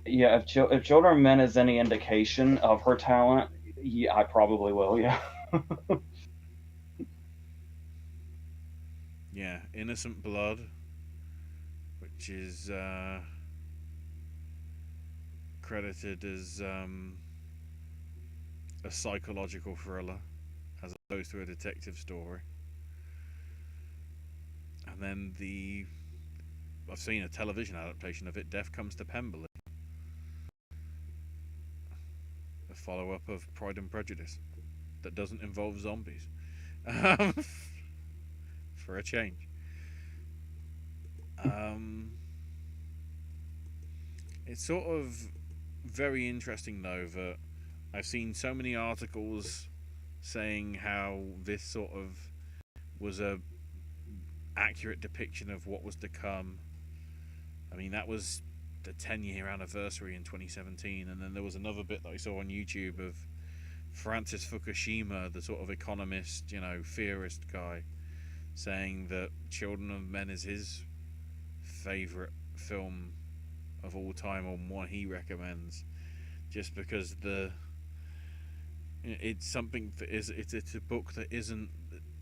Yeah, if Children of Men is any indication of her talent, yeah, I probably will. Yeah. Yeah, Innocent Blood, which is credited as a psychological thriller. as opposed to a detective story. And then I've seen a television adaptation of it, Death Comes to Pemberley, a follow-up of Pride and Prejudice that doesn't involve zombies, um, for a change. Um, it's sort of very interesting though that I've seen so many articles saying how this sort of was a accurate depiction of what was to come. I mean, that was the 10-year anniversary in 2017, and then there was another bit that I saw on YouTube of Francis Fukushima, the sort of economist, theorist guy, saying that Children of Men is his favorite film of all time, or one he recommends, just because it's something that it's a book that isn't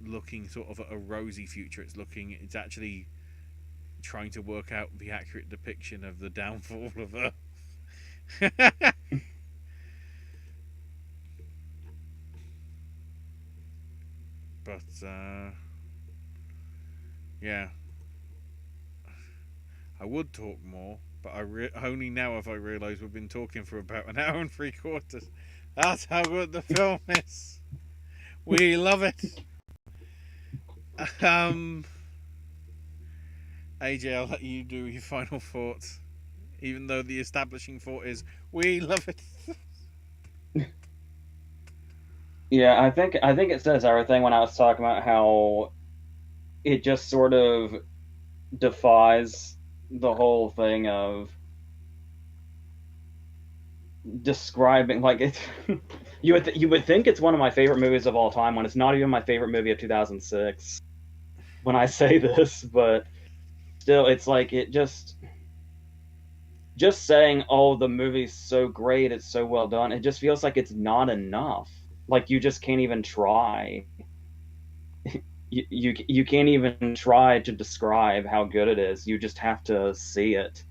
looking sort of at a rosy future. It's actually trying to work out the accurate depiction of the downfall of Earth. But yeah, I would talk more, but only now have I realised we've been talking for about an hour and 3/4. That's how good the film is. We love it. Um, AJ, I'll let you do your final thoughts. Even though the establishing thought is we love it. Yeah, I think it says everything when I was talking about how it just sort of defies the whole thing of describing like it. You would think it's one of my favorite movies of all time when it's not even my favorite movie of 2006 when I say this, but still it's like it just saying, "Oh, the movie's so great, it's so well done." It just feels like it's not enough. Like you just can't even try. You can't even try to describe how good it is. You just have to see it.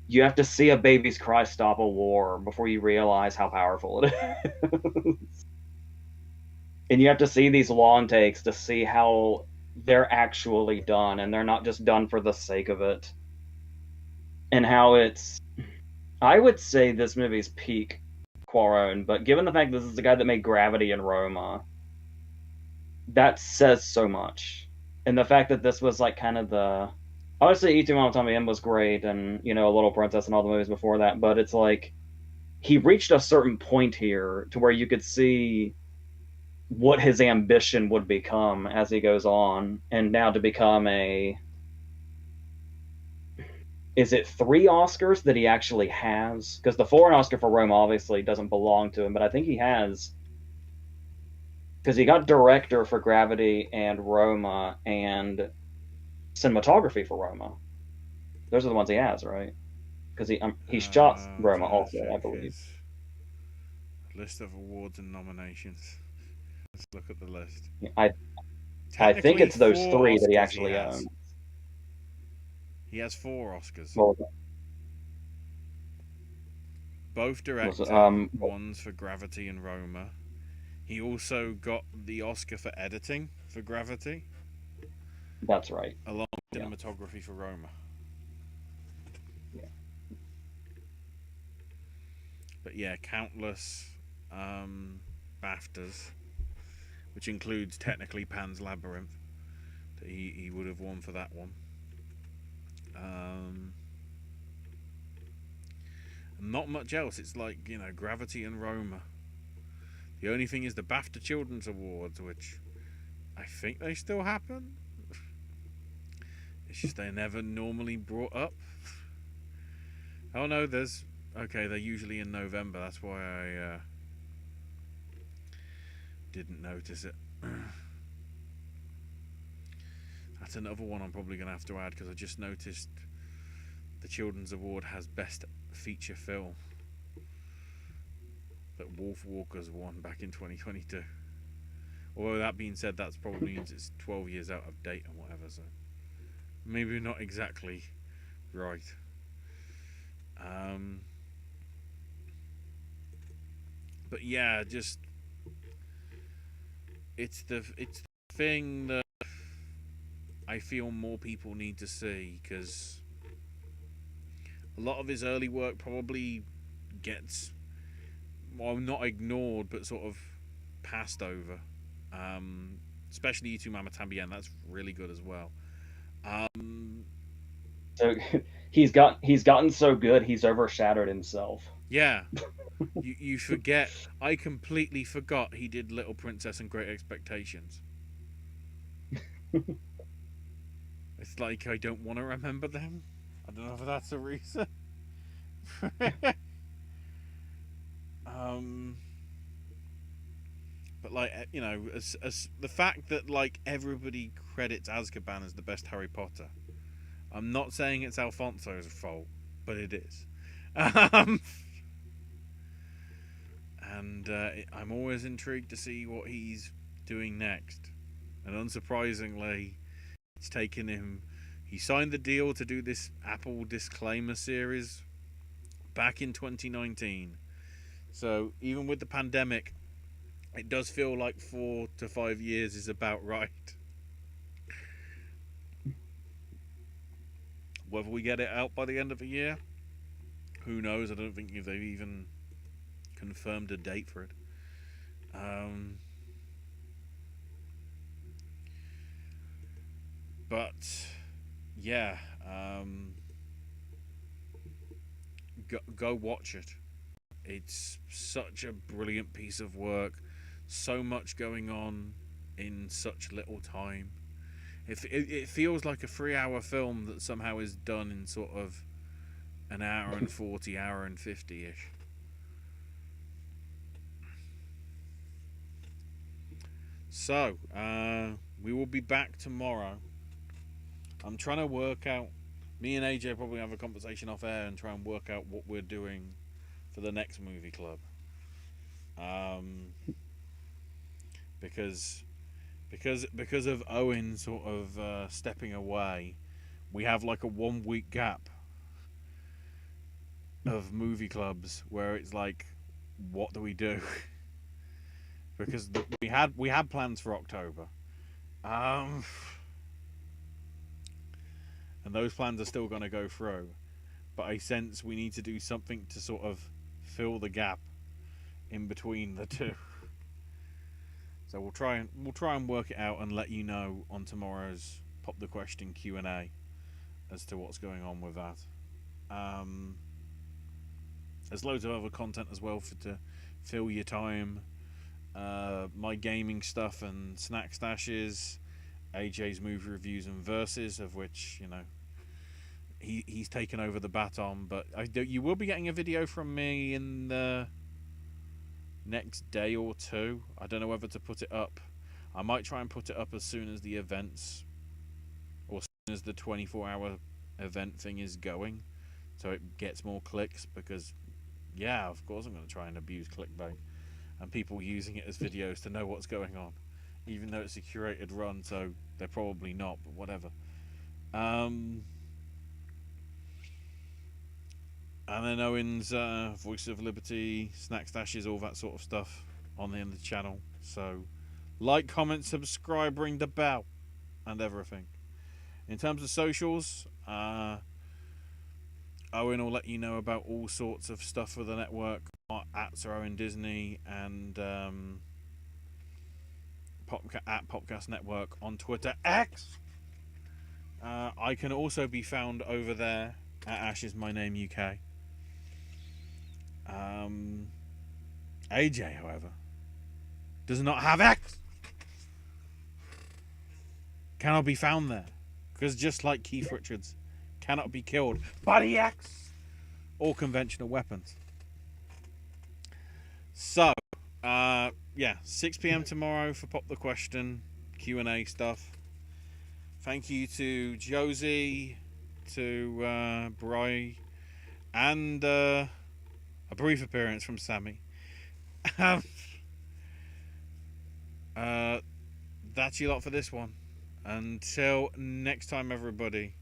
You have to see a baby's cry stop a war before you realize how powerful it is. And you have to see these long takes to see how they're actually done and they're not just done for the sake of it. And how it's I would say this movie's peak Quaron, but given the fact this is the guy that made Gravity and Roma, that says so much. And the fact that this was like kind of the obviously E2 Mama Tommy M was great and A Little Princess and all the movies before that, but it's like he reached a certain point here to where you could see what his ambition would become as he goes on, and now to become a is it three Oscars that he actually has? Because the foreign Oscar for Rome obviously doesn't belong to him, but I think he has because he got director for Gravity and Roma and cinematography for Roma. Those are the ones he has, right? Because he shot I'm Roma trying to also, check I believe. his list of awards and nominations. Let's look at the list. I think Technically, it's those four three that he Oscars he actually has. owns. He has four Oscars. Well, Both was director, one's for Gravity and Roma. He also got the Oscar for editing for Gravity, that's right. along with Yeah, cinematography for Roma. yeah, But yeah, countless BAFTAs, which includes technically Pan's Labyrinth, that he would have won for that one. Um, not much else. It's like, Gravity and Roma. The only thing is the BAFTA Children's Awards, which I think they still happen. It's just they're never normally brought up. Oh no, okay, they're usually in November. That's why I didn't notice it. That's another one I'm probably going to have to add because I just noticed the Children's Award has Best Feature Film that Wolf Walkers won back in 2022. Although that being said, that probably means it's 12 years out of date and whatever, so maybe not exactly right. But yeah, just it's the thing that I feel more people need to see, because a lot of his early work probably gets, well, not ignored, but sort of passed over. Um, Especially You Two Mama Tambien, that's really good as well. Um, So he's gotten so good he's overshadowed himself. yeah, you forget. I completely forgot he did Little Princess and Great Expectations. It's like I don't want to remember them. I don't know if that's a reason. um, but like as the fact that like everybody credits Azkaban as the best Harry Potter. I'm not saying it's Alfonso's fault, but it is. Um, and I'm always intrigued to see what he's doing next. And unsurprisingly, it's taken him. He signed the deal to do this Apple disclaimer series back in 2019. So even with the pandemic, it does feel like 4 to 5 years is about right. Whether we get it out by the end of the year, who knows? I don't think they've even confirmed a date for it. Um, but yeah, go watch it. It's such a brilliant piece of work. So much going on in such little time. It feels like a 3 hour film that somehow is done in sort of an hour and 40, hour and 50 ish. So, we will be back tomorrow. I'm trying to work out. Me and AJ probably have a conversation off air and try and work out what we're doing for the next movie club. Um, because because of Owen sort of stepping away, we have like a 1 week gap of movie clubs where it's like, what do we do? Because we had plans for October, um, and those plans are still going to go through. But I sense we need to do something to sort of fill the gap in between the two. So we'll try and work it out and let you know on tomorrow's Pop the Question Q&A as to what's going on with that. Um, there's loads of other content as well to fill your time. My gaming stuff and snack stashes, AJ's movie reviews and verses, of which he's taken over the baton. But you will be getting a video from me in the next day or two. I don't know whether to put it up. I might try and put it up as soon as the events, or as soon as the 24-hour event thing is going, so it gets more clicks. Because yeah, of course I'm going to try and abuse clickbait and people using it as videos to know what's going on, even though it's a curated run, so they're probably not, but whatever. And then Owen's Voice of Liberty, Snack Stashes, all that sort of stuff on the end of the channel. So like, comment, subscribe, ring the bell, and everything. In terms of socials, Owen will let you know about all sorts of stuff for the network at Sir Owen Disney and at Popcast Network on Twitter X. I can also be found over there at Ash is My Name UK. AJ, however, does not have X. Cannot be found there, because just like Keith Richards, cannot be killed by the X or conventional weapons. So, yeah, 6 p.m. tomorrow for Pop the Question Q&A stuff. Thank you to Josie, to Bry, and a brief appearance from Sammy. That's your lot for this one. Until next time, everybody.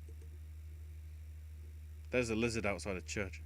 There's a lizard outside a church.